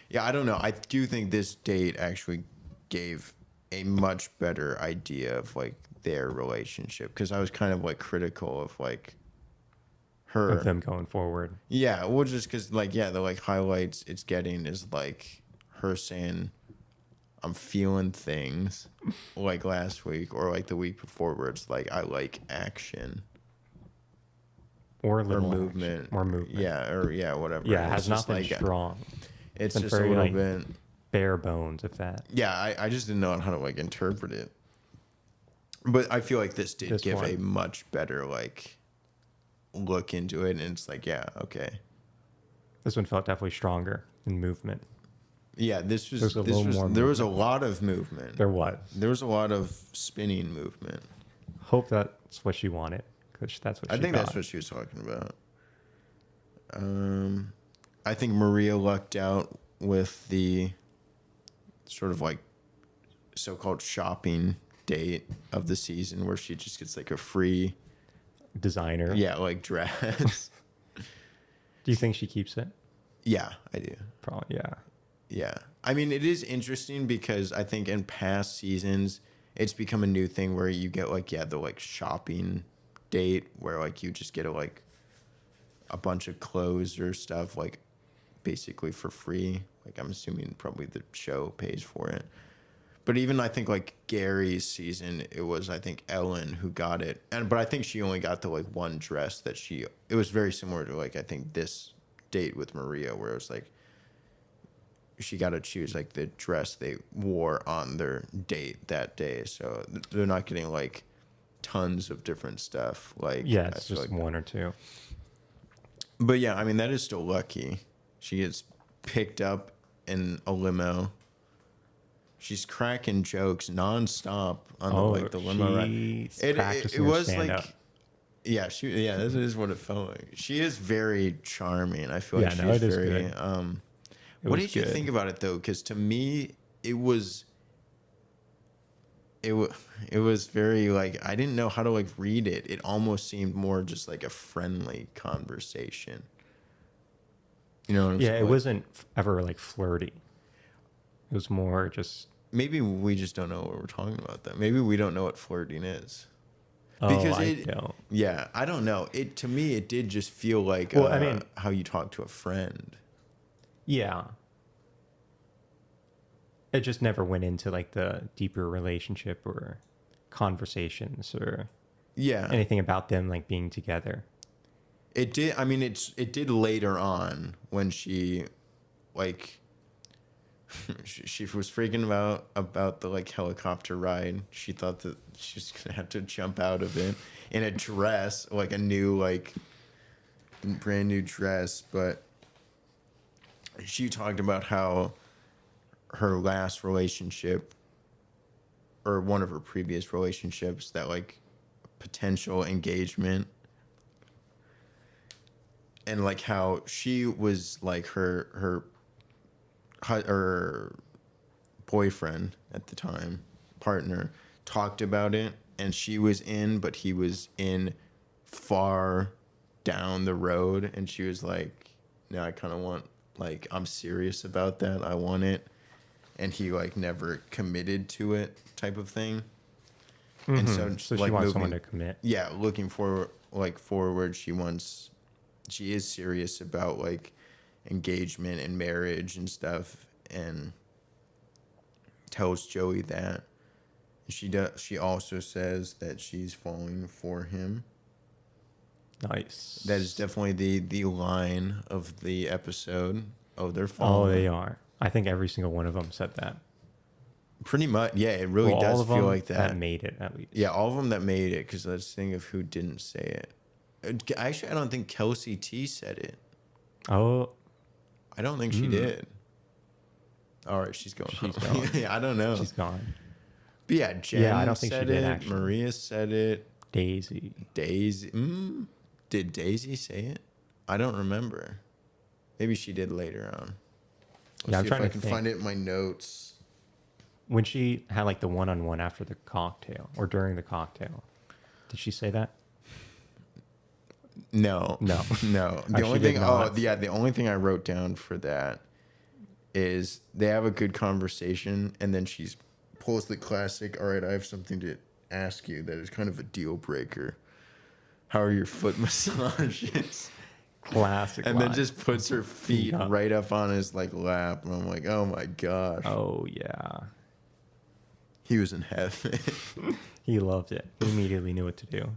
S2: Yeah, I don't know. I do think this date actually gave a much better idea of like their relationship, because I was kind of like critical of like her.
S1: Of them going forward.
S2: Yeah, well, just because like, yeah, the like highlights it's getting is like her saying, I'm feeling things like last week or like the week before, where it's like, I like action.
S1: Or
S2: Or
S1: little
S2: movement.
S1: action, more movement.
S2: Yeah, or yeah, whatever.
S1: Yeah, it
S2: It's
S1: has not
S2: just
S1: been
S2: like,
S1: strong.
S2: It's
S1: been
S2: just a
S1: very,
S2: little
S1: like,
S2: bit.
S1: Bare bones, if that.
S2: Yeah, I just didn't know how to like interpret it. But I feel like this did
S1: This
S2: give
S1: one.
S2: a much better like look into it, and it's like, yeah, okay.
S1: This one felt definitely stronger in movement.
S2: Yeah, this was
S1: There's a little more
S2: there was a
S1: movement.
S2: lot of movement.
S1: There was.
S2: There was a lot of spinning movement.
S1: Hope that's what she wanted, because that's what
S2: I
S1: she
S2: think
S1: got.
S2: that's what she was talking about. I think Maria lucked out with the sort of like so-called shopping date of the season, where she just gets like a free
S1: Designer.
S2: yeah, like dress.
S1: Do you think she keeps it?
S2: Yeah, I do.
S1: Probably, yeah.
S2: Yeah. I mean, it is interesting because I think in past seasons, it's become a new thing where you get like, yeah, the like shopping date where like you just get a bunch of clothes or stuff like basically for free. Like I'm assuming probably the show pays for it. But even I think like Gary's season, it was I think Ellen who got it. But I think she only got the like one dress that it was very similar to like I think this date with Maria, where it was like she got to choose like the dress they wore on their date that day. So they're not getting like tons of different stuff. Like
S1: Yeah,
S2: I
S1: it's
S2: feel
S1: just
S2: like,
S1: one or two.
S2: but yeah, I mean that is still lucky. She gets picked up in a limo. She's cracking jokes nonstop on the limo ride.
S1: she's
S2: It
S1: practicing her
S2: was
S1: stand-up.
S2: like, yeah, this is what it felt like. She is very charming. I feel like
S1: Yeah, no,
S2: she's
S1: it is
S2: very.
S1: good.
S2: What
S1: was
S2: did you
S1: good.
S2: think about it though? Because to me, it was very like I didn't know how to like read it. It almost seemed more just like a friendly conversation. You know what I'm
S1: Yeah,
S2: saying?
S1: it
S2: Like,
S1: wasn't ever like flirty. It was more just,
S2: maybe we just don't know what we're talking about. Then maybe we don't know what flirting is.
S1: because I
S2: it,
S1: don't.
S2: yeah, I don't know. It to me, it did just feel like
S1: Well, I mean-
S2: how you talk to a friend.
S1: Yeah. It just never went into like the deeper relationship or conversations or
S2: Yeah,
S1: anything about them like being together.
S2: it did. I mean, it did later on when she, like, she was freaking about the like helicopter ride. She thought that she's gonna have to jump out of it in a dress, like a new like brand new dress. But she talked about how her last relationship or one of her previous relationships, that like potential engagement, and like how she was like her boyfriend at the time, partner, talked about it, and she was in, but he was in far down the road, and she was like, no, I kind of want, like, I'm serious about that, I want it, and he like never committed to it type of thing. And so,
S1: So
S2: like,
S1: she wants
S2: moving,
S1: someone to commit.
S2: yeah, looking forward, she is serious about like engagement and marriage and stuff, and tells Joey that. She also says that she's falling for him.
S1: Nice.
S2: That is definitely the line of the episode. Oh, they're falling.
S1: Oh, they are. I think every single one of them said that.
S2: Pretty much, yeah. It really
S1: Well, all
S2: does
S1: of
S2: feel
S1: them
S2: like that.
S1: made it at least.
S2: Yeah, all of them that made it. Because let's think of who didn't say it. Actually, I don't think Kelsey T said it.
S1: Oh,
S2: I don't think she did. All right, she's going.
S1: She's
S2: home.
S1: gone.
S2: Yeah, I don't know.
S1: she's gone.
S2: But yeah, Jen
S1: Yeah, I don't think she
S2: said
S1: did,
S2: it.
S1: actually.
S2: Maria said it.
S1: Daisy.
S2: Daisy. Did Daisy say it? I don't remember. Maybe she did later on.
S1: Yeah, I'm
S2: See
S1: trying
S2: if I
S1: to
S2: can
S1: think.
S2: find it in my notes.
S1: When she had like the one-on-one after the cocktail or during the cocktail, did she say that?
S2: No,
S1: No.
S2: no.
S1: Oh,
S2: The
S1: she
S2: only
S1: did
S2: thing,
S1: not?
S2: the only thing I wrote down for that is they have a good conversation, and then she pulls the classic. All right, I have something to ask you that is kind of a deal breaker. How are your foot massages?
S1: Classic
S2: And then
S1: line.
S2: just puts her feet
S1: Yeah.
S2: right up on his like lap, and I'm like, oh my gosh,
S1: Oh, yeah.
S2: he was in heaven.
S1: He loved it. He immediately knew what to do.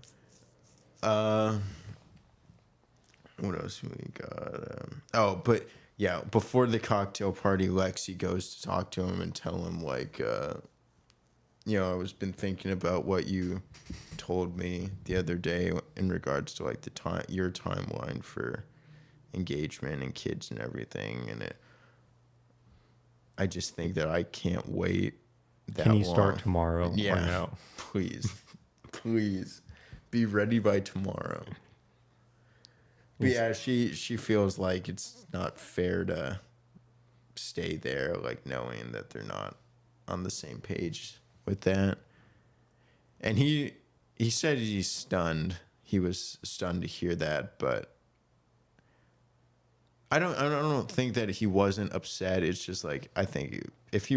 S2: What else we got? But yeah, before the cocktail party, Lexi goes to talk to him and tell him like, I was been thinking about what you told me the other day in regards to like your timeline for engagement and kids and everything, and I just think that I can't wait that
S1: Can you
S2: long.
S1: start tomorrow
S2: Yeah,
S1: or no?
S2: please, please be ready by tomorrow. But yeah, she feels like it's not fair to stay there, like knowing that they're not on the same page with that. And he said he's stunned. He was stunned to hear that, but I don't think that he wasn't upset. It's just like I think if she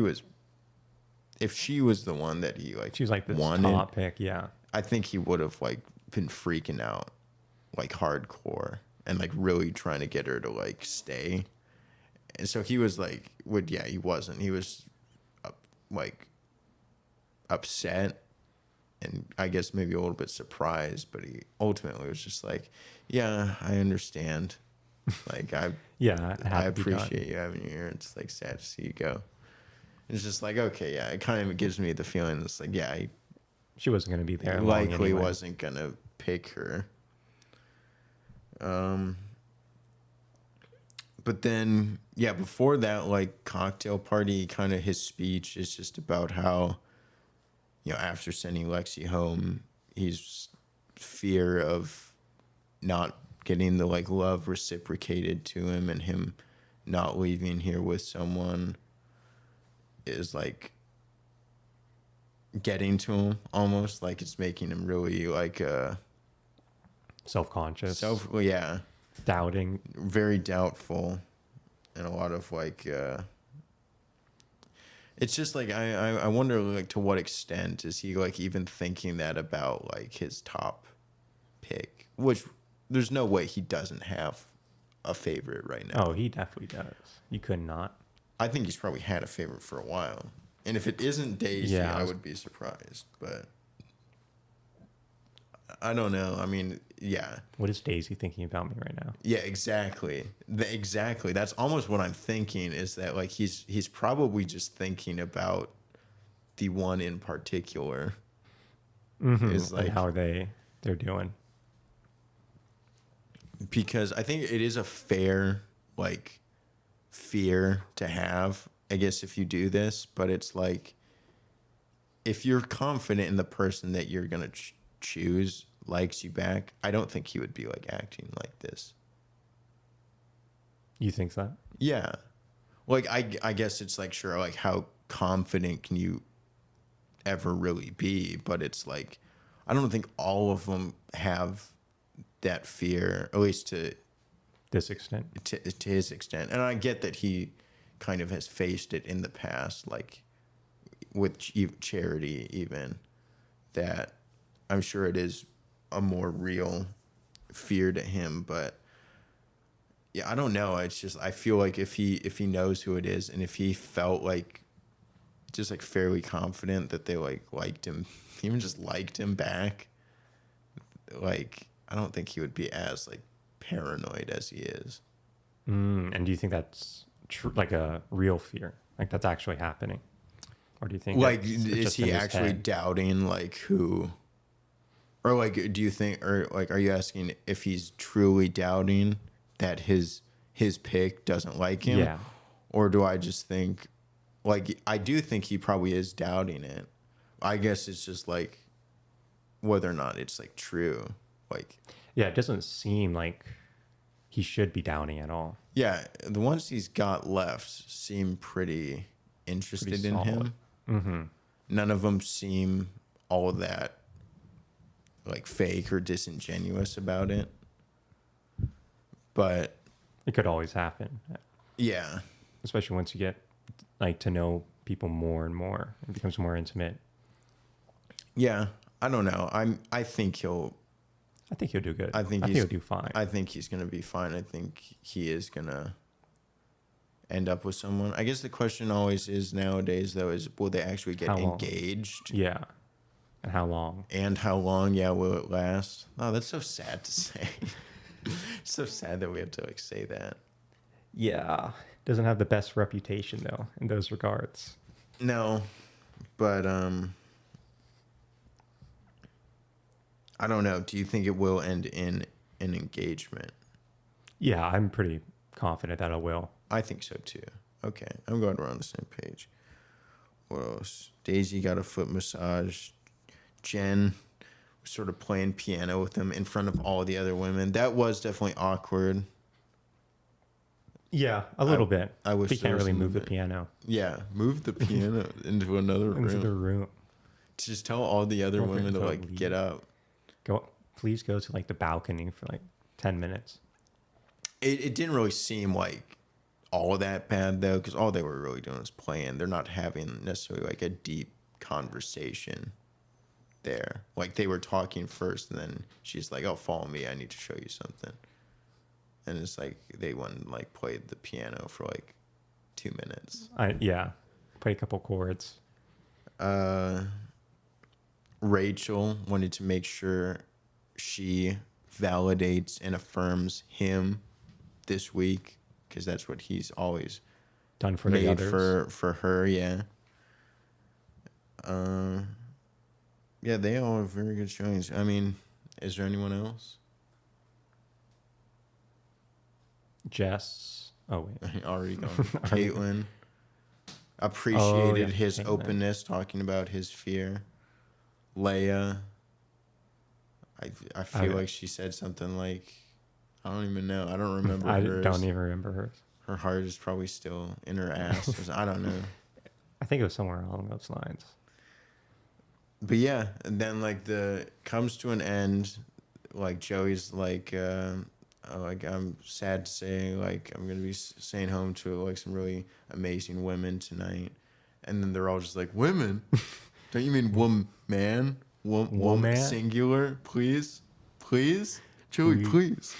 S2: was the one that he like
S1: She's like this
S2: wanted,
S1: top pick, yeah.
S2: I think he would have like been freaking out like hardcore and like really trying to get her to like stay. And so he was like, he wasn't. He was like upset and I guess maybe a little bit surprised, but he ultimately was just like, yeah, I understand. Like
S1: Yeah, it
S2: I
S1: had to be done.
S2: appreciate you having you here. It's like sad to see you go. It's just like, okay, yeah, it kind of gives me the feeling it's like, yeah,
S1: She wasn't going to be
S2: he
S1: there long
S2: likely
S1: anyway.
S2: wasn't gonna pick her. But then, yeah, before that, like cocktail party, kind of his speech is just about how, after sending Lexi home, he's fear of not getting the like love reciprocated to him and him not leaving here with someone is like getting to him almost like it's making him really like
S1: Self-conscious.
S2: yeah,
S1: Doubting.
S2: very doubtful and a lot of like it's just like I wonder like to what extent is he like even thinking that about like his top pick, which there's no way he doesn't have a favorite right now.
S1: Oh, he definitely does. You could not.
S2: I think he's probably had a favorite for a while. And if it isn't Daisy,
S1: Yeah,
S2: I would be surprised. But I don't know. I mean, yeah.
S1: What is Daisy thinking about me right now?
S2: Yeah, exactly. Exactly. That's almost what I'm thinking is that like he's probably just thinking about the one in particular.
S1: Mm-hmm.
S2: Is like
S1: and how they're doing.
S2: Because I think it is a fair like fear to have, I guess, if you do this, but it's like if you're confident in the person that you're gonna choose likes you back, I don't think he would be like acting like this.
S1: You think that?
S2: Yeah, like I guess it's like sure, like how confident can you ever really be? But it's like I don't think all of them have that fear, at least to
S1: This extent.
S2: to his extent. And I get that he kind of has faced it in the past, like with charity even, that I'm sure it is a more real fear to him. But yeah, I don't know. It's just, I feel like if he knows who it is and if he felt like just like fairly confident that they like liked him, even just liked him back, like, I don't think he would be as like paranoid as he is.
S1: And do you think that's like a real fear? Like that's actually happening? Or do you think
S2: Like,
S1: it's
S2: is
S1: just in
S2: he
S1: his
S2: actually
S1: head?
S2: doubting like who, or like, do you think, or like, are you asking if he's truly doubting that his pick doesn't like him?
S1: Yeah.
S2: Or do I just think, like, I do think he probably is doubting it. I guess it's just like whether or not it's like true. Like,
S1: Yeah, it doesn't seem like he should be doubting at all.
S2: yeah, the ones he's got left seem pretty interested
S1: Pretty
S2: in
S1: solid.
S2: him.
S1: Mm-hmm.
S2: None of them seem all that like fake or disingenuous about it. But
S1: It could always happen,
S2: yeah,
S1: especially once you get like to know people more and more. It becomes more intimate.
S2: yeah. I don't know. I think he'll.
S1: I think he'll do good.
S2: I think
S1: he'll do fine.
S2: I think he's gonna be fine. I think he is gonna end up with someone. I guess the question always is nowadays though is will they actually get
S1: How long?
S2: engaged?
S1: Yeah. And how long?
S2: And how long? Yeah, will it last? Oh, that's so sad to say. So sad that we have to like say that.
S1: Yeah. Doesn't have the best reputation though in those regards.
S2: No, but I don't know. Do you think it will end in an engagement?
S1: Yeah, I'm pretty confident that it will.
S2: I think so too. Okay, I'm glad we're on the same page. What else? Daisy got a foot massage. Jen was sort of playing piano with him in front of all the other women. That was definitely awkward.
S1: Yeah, a little bit.
S2: I wish
S1: he
S2: there
S1: can't
S2: was
S1: really
S2: some
S1: move the
S2: movement.
S1: piano
S2: Yeah, move the piano into another
S1: into the
S2: room.
S1: room.
S2: Just tell all the other
S1: Don't
S2: women to
S1: forget
S2: like
S1: to
S2: get
S1: leave.
S2: up.
S1: Please go to like the balcony for like 10 minutes.
S2: It didn't really seem like all that bad though, because all they were really doing was playing. They're not having necessarily like a deep conversation there. Like they were talking first, and then she's like, "Oh, follow me. I need to show you something." And it's like they went and like played the piano for like 2 minutes.
S1: Play a couple chords.
S2: Rachel wanted to make sure she validates and affirms him this week because that's what he's always
S1: Done for the
S2: made
S1: others.
S2: for her. Yeah. Yeah, they all have very good showings. I mean, is there anyone else?
S1: Jess. Oh wait.
S2: Already gone. Caitlin appreciated his
S1: Caitlin.
S2: openness, talking about his fear. Leia, I feel like she said something like, I don't even know. I don't remember
S1: I
S2: hers.
S1: don't even remember hers.
S2: Her heart is probably still in her ass. I don't know.
S1: I think it was somewhere along those lines.
S2: But yeah, and then like comes to an end. Like Joey's like I'm sad to say like I'm gonna be staying home to like some really amazing women tonight, and then they're all just like women. Don't you mean woman? Woman singular, please, Joey, please.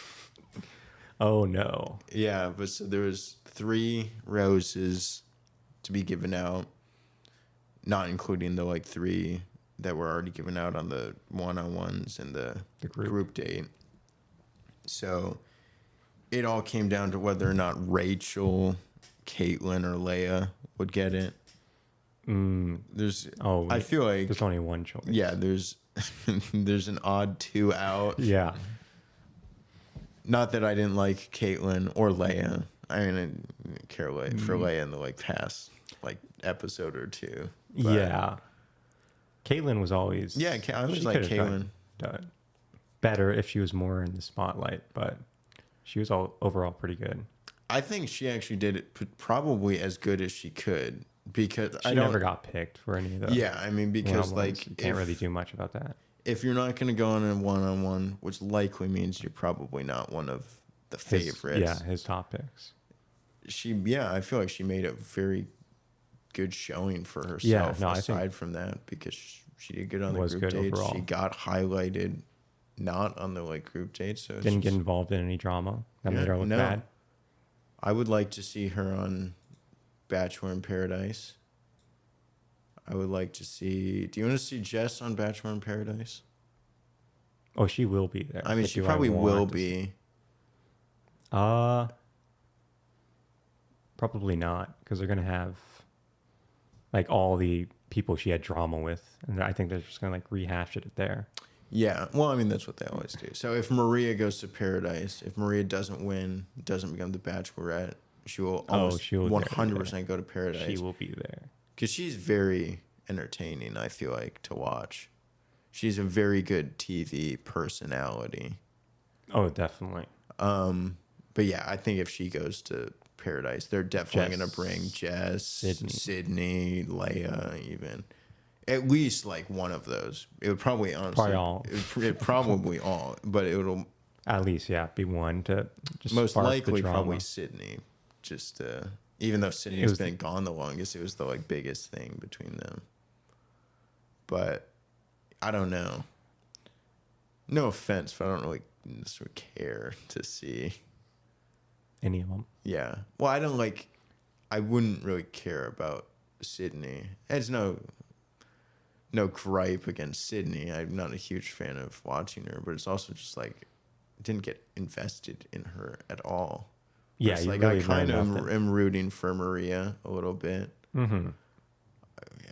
S1: Oh no.
S2: Yeah, but so there was 3 roses to be given out, not including the like 3 that were already given out on the one-on-ones and the group date. So it all came down to whether or not Rachel, Caitlin, or Leia would get it. I feel like
S1: there's only one choice.
S2: Yeah, there's an odd 2 out.
S1: Yeah.
S2: Not that I didn't like Caitlin or Leia. I mean, I didn't care for Leia in the like past like episode or 2. But
S1: Yeah. Caitlin was always.
S2: Yeah, I always like Caitlin.
S1: Done better if she was more in the spotlight, but she was overall pretty good.
S2: I think she actually did it probably as good as she could because
S1: she never got picked for any of those.
S2: Yeah, I mean because like
S1: you can't really do much about that.
S2: If you're not going to go on a one-on-one, which likely means you're probably not one of the favorites.
S1: His top picks.
S2: I feel like she made a very good showing for herself. Aside from that, because she did good on the group dates. Overall. She got highlighted, not on the like group dates. So
S1: didn't get involved in any drama that made her look bad.
S2: I would like to see her on Bachelor in Paradise. I would like to see. Do you want to see Jess on Bachelor in Paradise?
S1: Oh, she will be there.
S2: I mean, she probably will be.
S1: Probably not, because they're gonna have like all the people she had drama with, and I think they're just gonna like rehash it there.
S2: Yeah, well, I mean that's what they always do. So if Maria goes to Paradise, if Maria doesn't win, doesn't become the Bachelorette, she will almost 100% go to Paradise.
S1: She will be there.
S2: Because she's very entertaining, I feel like, to watch. She's a very good TV personality.
S1: Oh, definitely.
S2: But yeah, I think if she goes to Paradise, they're definitely going to bring Jess, Sydney, Leia, even. At least like one of those. It would probably honestly.
S1: Probably all.
S2: Probably all. But it'll
S1: At least, yeah, be one to just
S2: Most
S1: spark the
S2: likely,
S1: drama.
S2: probably Sydney. Just even though Sydney
S1: It
S2: has
S1: was
S2: been gone the longest, it was the like biggest thing between them. But I don't know. No offense, but I don't really necessarily care to see.
S1: any of them.
S2: Yeah. Well, I don't like. I wouldn't really care about Sydney. It's no gripe against Sydney. I'm not a huge fan of watching her, but it's also just like didn't get invested in her at all.
S1: Yeah,
S2: It's
S1: you
S2: like
S1: really
S2: I kind
S1: learn
S2: of
S1: nothing.
S2: am rooting for Maria a little bit.
S1: Mm-hmm.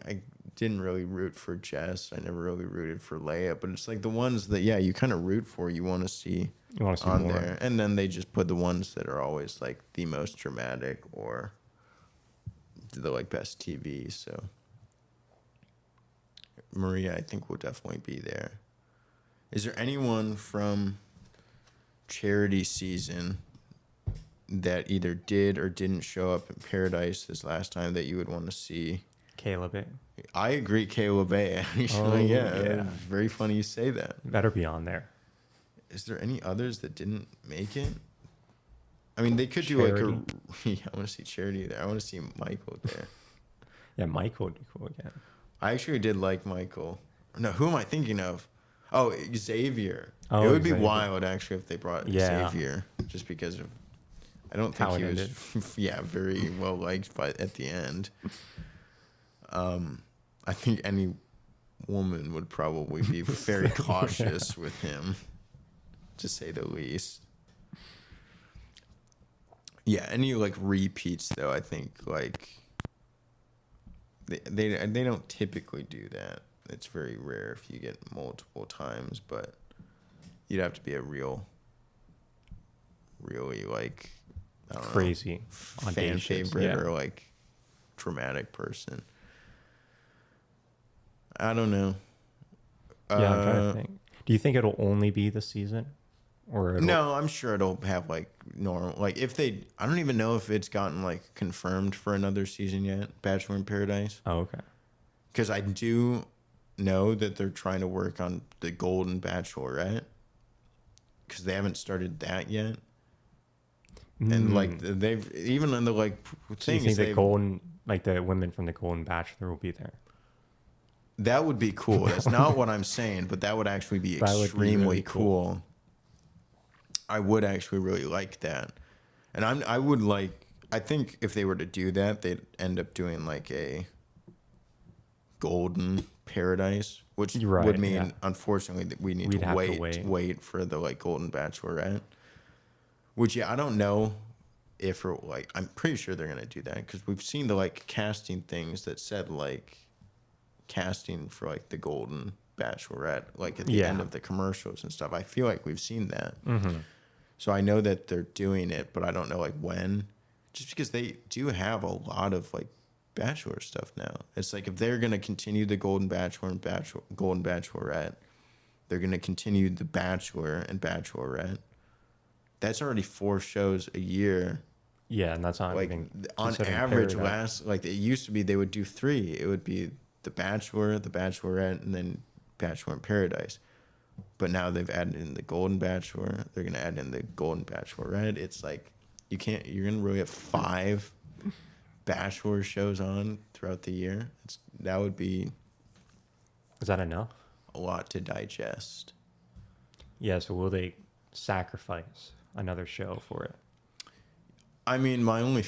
S2: I didn't really root for Jess. I never really rooted for Leia, but it's like the ones that you kind of root for, you want to see
S1: You want to see
S2: on
S1: more.
S2: there, and then they just put the ones that are always like the most dramatic or the like best TV. So Maria, I think, will definitely be there. Is there anyone from charity season that either did or didn't show up in Paradise this last time that you would want to see?
S1: Caleb,
S2: I agree, Kayla Bay. Actually,
S1: Oh,
S2: yeah,
S1: yeah.
S2: very funny you say that.
S1: better be on there.
S2: Is there any others that didn't make it? I mean, they could do like
S1: Charity.
S2: a. Yeah, I want to see Charity there. I want to see Michael there.
S1: Yeah, Michael would be cool again.
S2: I actually did like Michael. No, who am I thinking of? Oh, Xavier.
S1: Oh,
S2: it would be
S1: Xavier.
S2: wild actually if they brought
S1: Yeah.
S2: Xavier, just because of. I don't think
S1: How
S2: he
S1: it
S2: was.
S1: ended.
S2: Yeah, very well liked by at the end. I think any woman would probably be very cautious with him, to say the least. Yeah, any like repeats though, I think like they don't typically do that. It's very rare if you get multiple times, but you'd have to be a really like I don't know,
S1: Crazy.
S2: fan
S1: Audacious,
S2: favorite
S1: yeah.
S2: or like dramatic person. I don't know.
S1: Yeah, I'm trying to think. Do you think it'll only be this season? Or it'll,
S2: No, I'm sure it'll have like normal. Like if they, I don't even know if it's gotten like confirmed for another season yet. Bachelor in Paradise,
S1: Oh, okay.
S2: because I do know that they're trying to work on the Golden Bachelorette, because they haven't started that yet. And like they've even in the like
S1: So you
S2: thing
S1: think
S2: is
S1: the
S2: they
S1: golden, like the women from the Golden Bachelor will be there?
S2: that would be cool. That's not what I'm saying, but that would actually be
S1: That would be
S2: extremely
S1: really
S2: cool. I would actually really like that. And I would like, I think if they were to do that, they'd end up doing like a Golden Paradise, which
S1: Right,
S2: would mean,
S1: yeah.
S2: unfortunately, that we need
S1: We'd
S2: to
S1: have
S2: wait,
S1: to
S2: wait for the like Golden Bachelorette. Which, yeah, I don't know if, or like, I'm pretty sure they're going to do that, because we've seen the like casting things that said like casting for like the Golden Bachelorette, like at the end
S1: Yeah.
S2: of the commercials and stuff. I feel like we've seen that.
S1: Mm-hmm.
S2: So I know that they're doing it, but I don't know like when. Just because they do have a lot of like Bachelor stuff now. It's like if they're gonna continue the Golden Bachelor and Golden Bachelorette, they're gonna continue the Bachelor and Bachelorette. That's already 4 shows a year.
S1: Yeah, and that's not
S2: Like
S1: even
S2: on
S1: considering
S2: average,
S1: Paradise.
S2: like it used to be, they would do 3. It would be the Bachelor, the Bachelorette, and then Bachelor in Paradise. But now they've added in the Golden Bachelor. They're gonna add in the Golden Bachelorette. It's like you're gonna really have 5 Bachelor shows on throughout the year. That would be
S1: Is that enough?
S2: a lot to digest.
S1: Yeah, so will they sacrifice another show for it?
S2: I mean, my only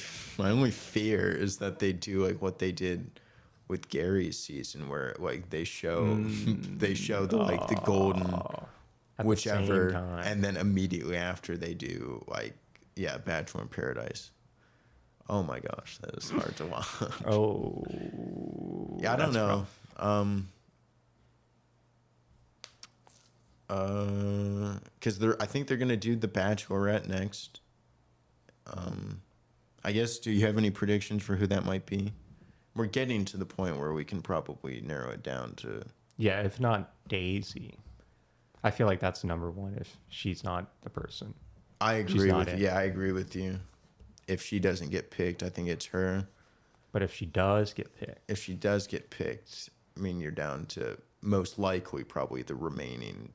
S2: fear is that they do like what they did with Gary's season, where like they show the like the golden
S1: At
S2: whichever,
S1: the same time.
S2: and then immediately after they do like Bachelor in Paradise. Oh my gosh, that is hard to watch.
S1: Oh.
S2: Yeah, I don't
S1: that's
S2: know.
S1: rough.
S2: Because I think they're gonna do the Bachelorette next. I guess. Do you have any predictions for who that might be? We're getting to the point where we can probably narrow it down to.
S1: Yeah, if not Daisy. I feel like that's number one if she's not the person.
S2: I
S1: She's
S2: agree
S1: not
S2: with
S1: it.
S2: you. Yeah, I agree with you. If she doesn't get picked, I think it's her.
S1: But if she does get picked,
S2: If she does get picked, I mean, you're down to most likely probably the remaining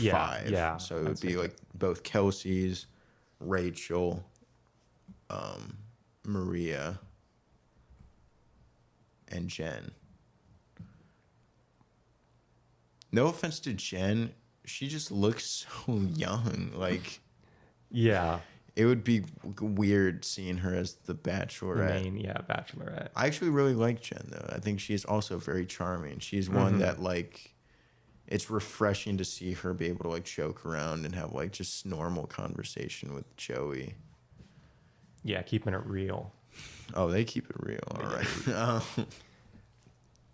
S1: Yeah,
S2: 5.
S1: yeah,
S2: So it
S1: I'd
S2: would
S1: say
S2: be
S1: so.
S2: like both Kelsey's, Rachel, Maria, and Jen. No offense to Jen, she just looks so young. Like,
S1: Yeah,
S2: it would be weird seeing her as the
S1: the
S2: Bachelorette.
S1: main, yeah, Bachelorette.
S2: I actually really like Jen though. I think she's also very charming. She's one that like it's refreshing to see her be able to like joke around and have like just normal conversation with Joey.
S1: Yeah, keeping it real.
S2: Oh, they keep it real. All right.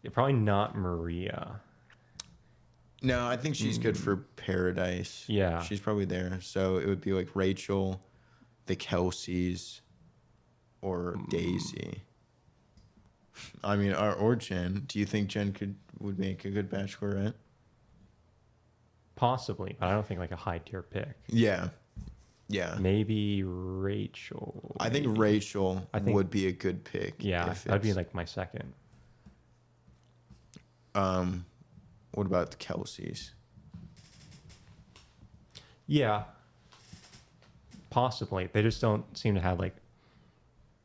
S1: Yeah, probably not Maria.
S2: No, I think she's good for Paradise.
S1: Yeah.
S2: She's probably there. So it would be like Rachel, the Kelseys, or Daisy. I mean, or Jen. Do you think Jen would make a good Bachelorette?
S1: Possibly, but I don't think like a high tier pick.
S2: Yeah. Yeah.
S1: Maybe Rachel.
S2: I think
S1: maybe.
S2: Rachel
S1: I think-
S2: would be a good pick.
S1: Yeah,
S2: if
S1: that'd be
S2: it's-
S1: like my second.
S2: What about the Kelseys?
S1: Yeah. Possibly. They just don't seem to have like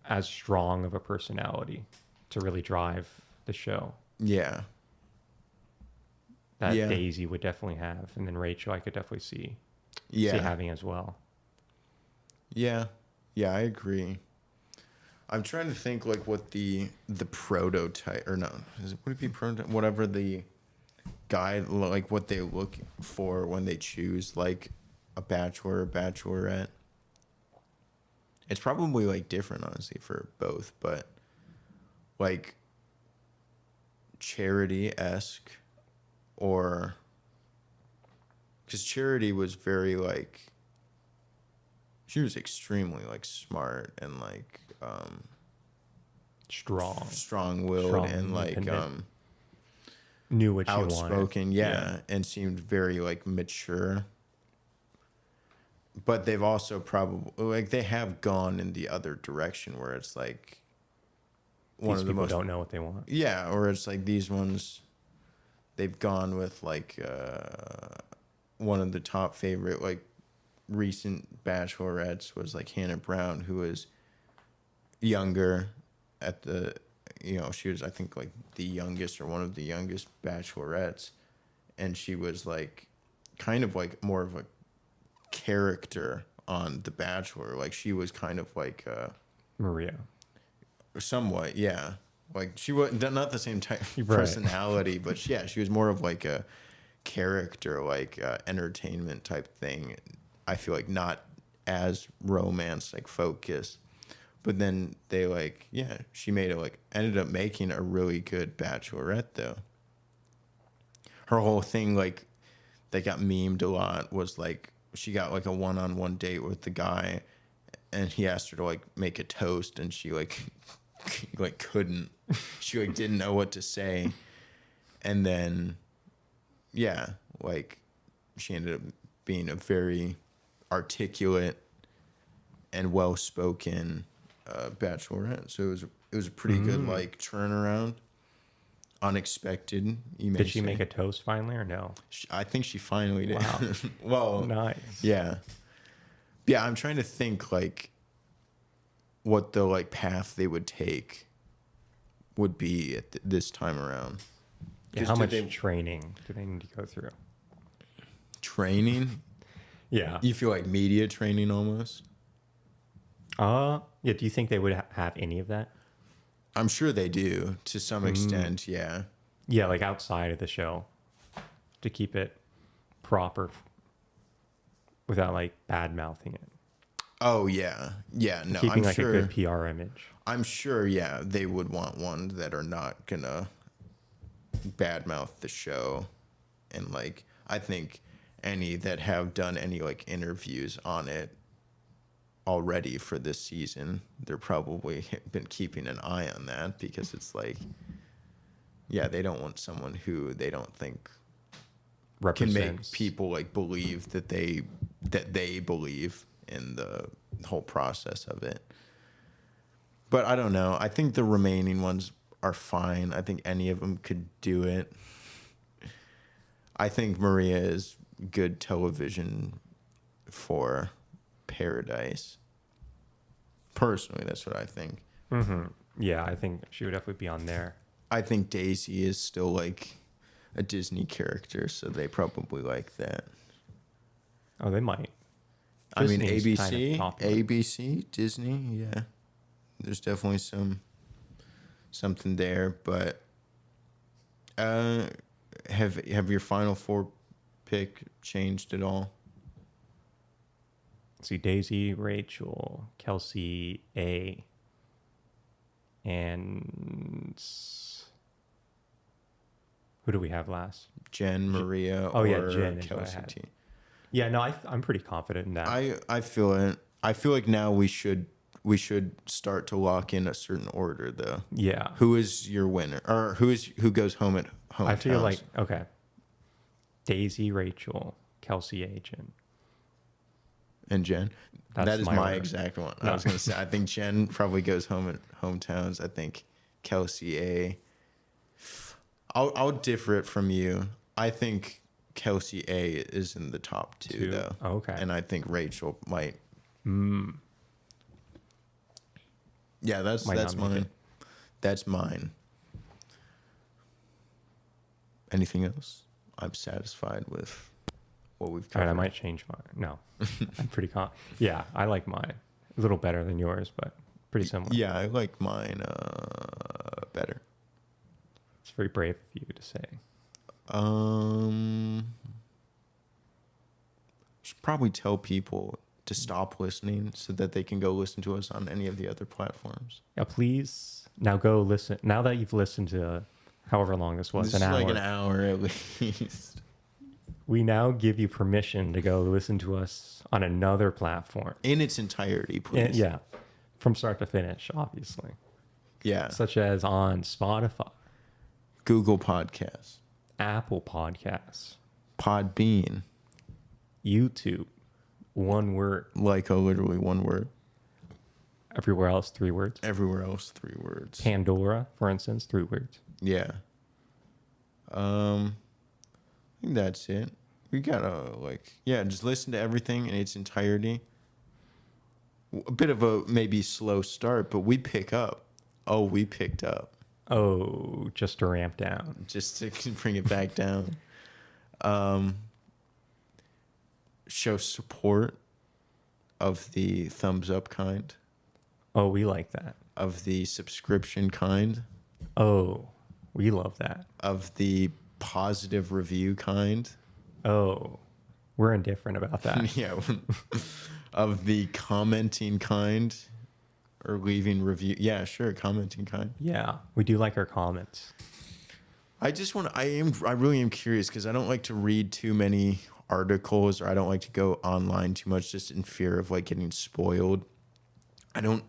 S1: as strong of a personality to really drive the show
S2: Yeah.
S1: that
S2: Yeah.
S1: Daisy would definitely have. And then Rachel I could definitely see
S2: Yeah.
S1: having as well.
S2: Yeah. Yeah, I agree. I'm trying to think like what the prototype or no, would it be prototype? Whatever the guide like what they look for when they choose like a bachelor or bachelorette. It's probably like different honestly for both, but like Charity-esque or because Charity was very like she was extremely like smart and like
S1: Strong.
S2: strong-willed
S1: Strong,
S2: and like
S1: independent. Knew what she wanted.
S2: outspoken, yeah, and seemed very like mature. But they've also probably like they have gone in the other direction where it's like one
S1: These
S2: of the
S1: people
S2: most
S1: don't know what they want.
S2: yeah, or it's like these ones they've gone with like one of the top favorite like recent bachelorettes was like Hannah Brown, who was younger at the she was I think like the youngest or one of the youngest bachelorettes, and she was like kind of like more of a character on The Bachelor. Like she was kind of like
S1: Maria.
S2: somewhat, yeah, like she was not the same type of
S1: Right.
S2: personality, but yeah, she was more of like a character, like entertainment type thing. I feel like not as romance like focused. But then they like, yeah, she made it like ended up making a really good bachelorette though. Her whole thing like that got memed a lot was like she got like a one-on-one date with the guy and he asked her to like make a toast and she like like couldn't. She like didn't know what to say. And then yeah, like she ended up being a very articulate and well-spoken bachelorette. So it was a pretty good like turnaround. Unexpected. You may
S1: Did she
S2: say.
S1: make a toast finally or no?
S2: I think she finally did.
S1: Wow.
S2: Well,
S1: Nice.
S2: yeah. Yeah, I'm trying to think like what the like path they would take would be at this time around.
S1: Yeah,
S2: 'Cause
S1: how
S2: did
S1: much
S2: they-
S1: training do they need to go through?
S2: Training?
S1: Yeah.
S2: You feel like media training almost?
S1: Yeah. Do you think they would have any of that?
S2: I'm sure they do to some extent, yeah.
S1: Yeah, like outside of the show, to keep it proper, without like bad mouthing it,
S2: Oh yeah. Yeah, no,
S1: keeping
S2: I'm
S1: like
S2: sure
S1: a good PR image.
S2: I'm sure, yeah, they would want ones that are not gonna badmouth the show, and like I think any that have done any like interviews on it already for this season, they're probably been keeping an eye on that because it's like, yeah, they don't want someone who they don't think can make
S1: Represents
S2: people like believe that they believe in the whole process of it. But I don't know. I think the remaining ones are fine. I think any of them could do it. I think Maria is good television for Paradise. Personally, that's what I think.
S1: Mm-hmm. Yeah, I think she would definitely be on there.
S2: I think Daisy is still like a Disney character, so they probably like that.
S1: Oh, they might.
S2: I mean,
S1: Disney's kind of popular.
S2: ABC, Disney, yeah. There's definitely something there, but have your final four pick changed at all?
S1: See, Daisy, Rachel, Kelsey, A, and who do we have last?
S2: Jen, Maria,
S1: Oh,
S2: or
S1: yeah, Jen is what I
S2: Kelsey
S1: had.
S2: T.
S1: Yeah, no, I'm pretty confident in that.
S2: I feel it. I feel like now we should start to lock in a certain order, though.
S1: Yeah.
S2: Who is your winner, or who goes home at home?
S1: I feel like, okay, Daisy, Rachel, Kelsey, A, Jen.
S2: And Jen.
S1: That's
S2: That is
S1: my
S2: my
S1: order.
S2: exact one.
S1: No.
S2: I was gonna say I think Jen probably goes home at hometowns. I think Kelsey A. I'll differ it from you. I think Kelsey A is in the top two though.
S1: Oh, okay.
S2: And I think Rachel might.
S1: Mm.
S2: Yeah, that's
S1: Might not make
S2: mine.
S1: it.
S2: That's mine. Anything else? I'm satisfied with what we've
S1: All
S2: covered.
S1: right, I might change mine. No, I'm pretty Yeah, I like mine. A little better than yours, but pretty similar.
S2: Yeah, I like mine better.
S1: It's very brave of you to say.
S2: Should probably tell people to stop listening so that they can go listen to us on any of the other platforms.
S1: Yeah, please now go listen. Now that you've listened to however long this was,
S2: This
S1: an
S2: is
S1: hour,
S2: like an hour at least.
S1: we now give you permission to go listen to us on another platform.
S2: In its entirety, please.
S1: And, yeah, from start to finish, obviously,
S2: Yeah.
S1: such as on Spotify,
S2: Google Podcasts,
S1: Apple Podcasts,
S2: Podbean,
S1: YouTube, one word.
S2: literally one word.
S1: Everywhere else, 3 words.
S2: Everywhere else, 3 words.
S1: Pandora, for instance, 3 words.
S2: Yeah. I think that's it. We gotta just listen to everything in its entirety. A bit of a maybe slow start, but we pick up. Oh, we picked up.
S1: Oh, just to ramp down.
S2: Just to bring it back down. Show support of the thumbs up kind,
S1: Oh, we like that.
S2: of the subscription kind,
S1: Oh, we love that.
S2: of the positive review kind.
S1: Oh, we're indifferent about that.
S2: Yeah. Of the commenting kind or leaving review. Yeah, sure. Commenting kind.
S1: Yeah, we do like our comments.
S2: I really am curious because I don't like to read too many articles, or I don't like to go online too much just in fear of like getting spoiled. I don't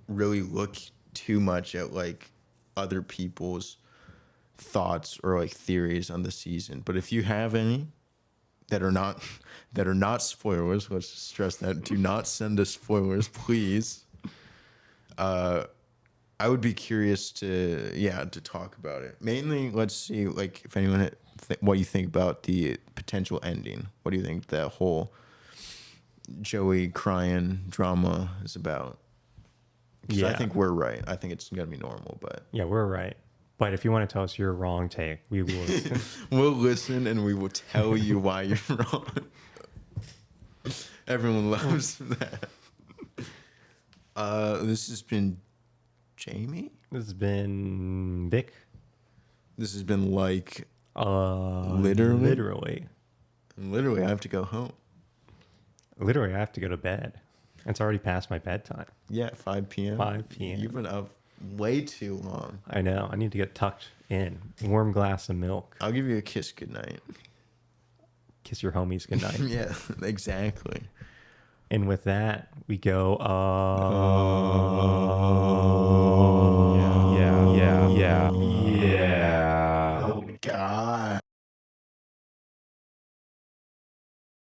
S2: really look too much at like other people's thoughts or like theories on the season. But if you have any that are not spoilers, let's just stress that, do not send us spoilers, please. I would be curious to talk about it. Mainly, let's see, like, if anyone what you think about the potential ending. What do you think that whole Joey crying drama is about? 'Cause
S1: Yeah.
S2: I think we're right. I think it's gonna be normal, but
S1: Yeah, we're right. But if you want to tell us your wrong take, we will listen.
S2: we'll listen and we will tell you why you're wrong. Everyone loves that. This has been Jamie.
S1: This has been Vic.
S2: This has been like
S1: Literally.
S2: literally I have to go home.
S1: Literally, I have to go to bed. It's already past my bedtime.
S2: Yeah, 5 p.m.
S1: 5 p.m.
S2: You've been up way too long.
S1: I know. I need to get tucked in. Warm glass of milk.
S2: I'll give you a kiss goodnight.
S1: Kiss your homies goodnight.
S2: Yeah, exactly.
S1: And with that, we go.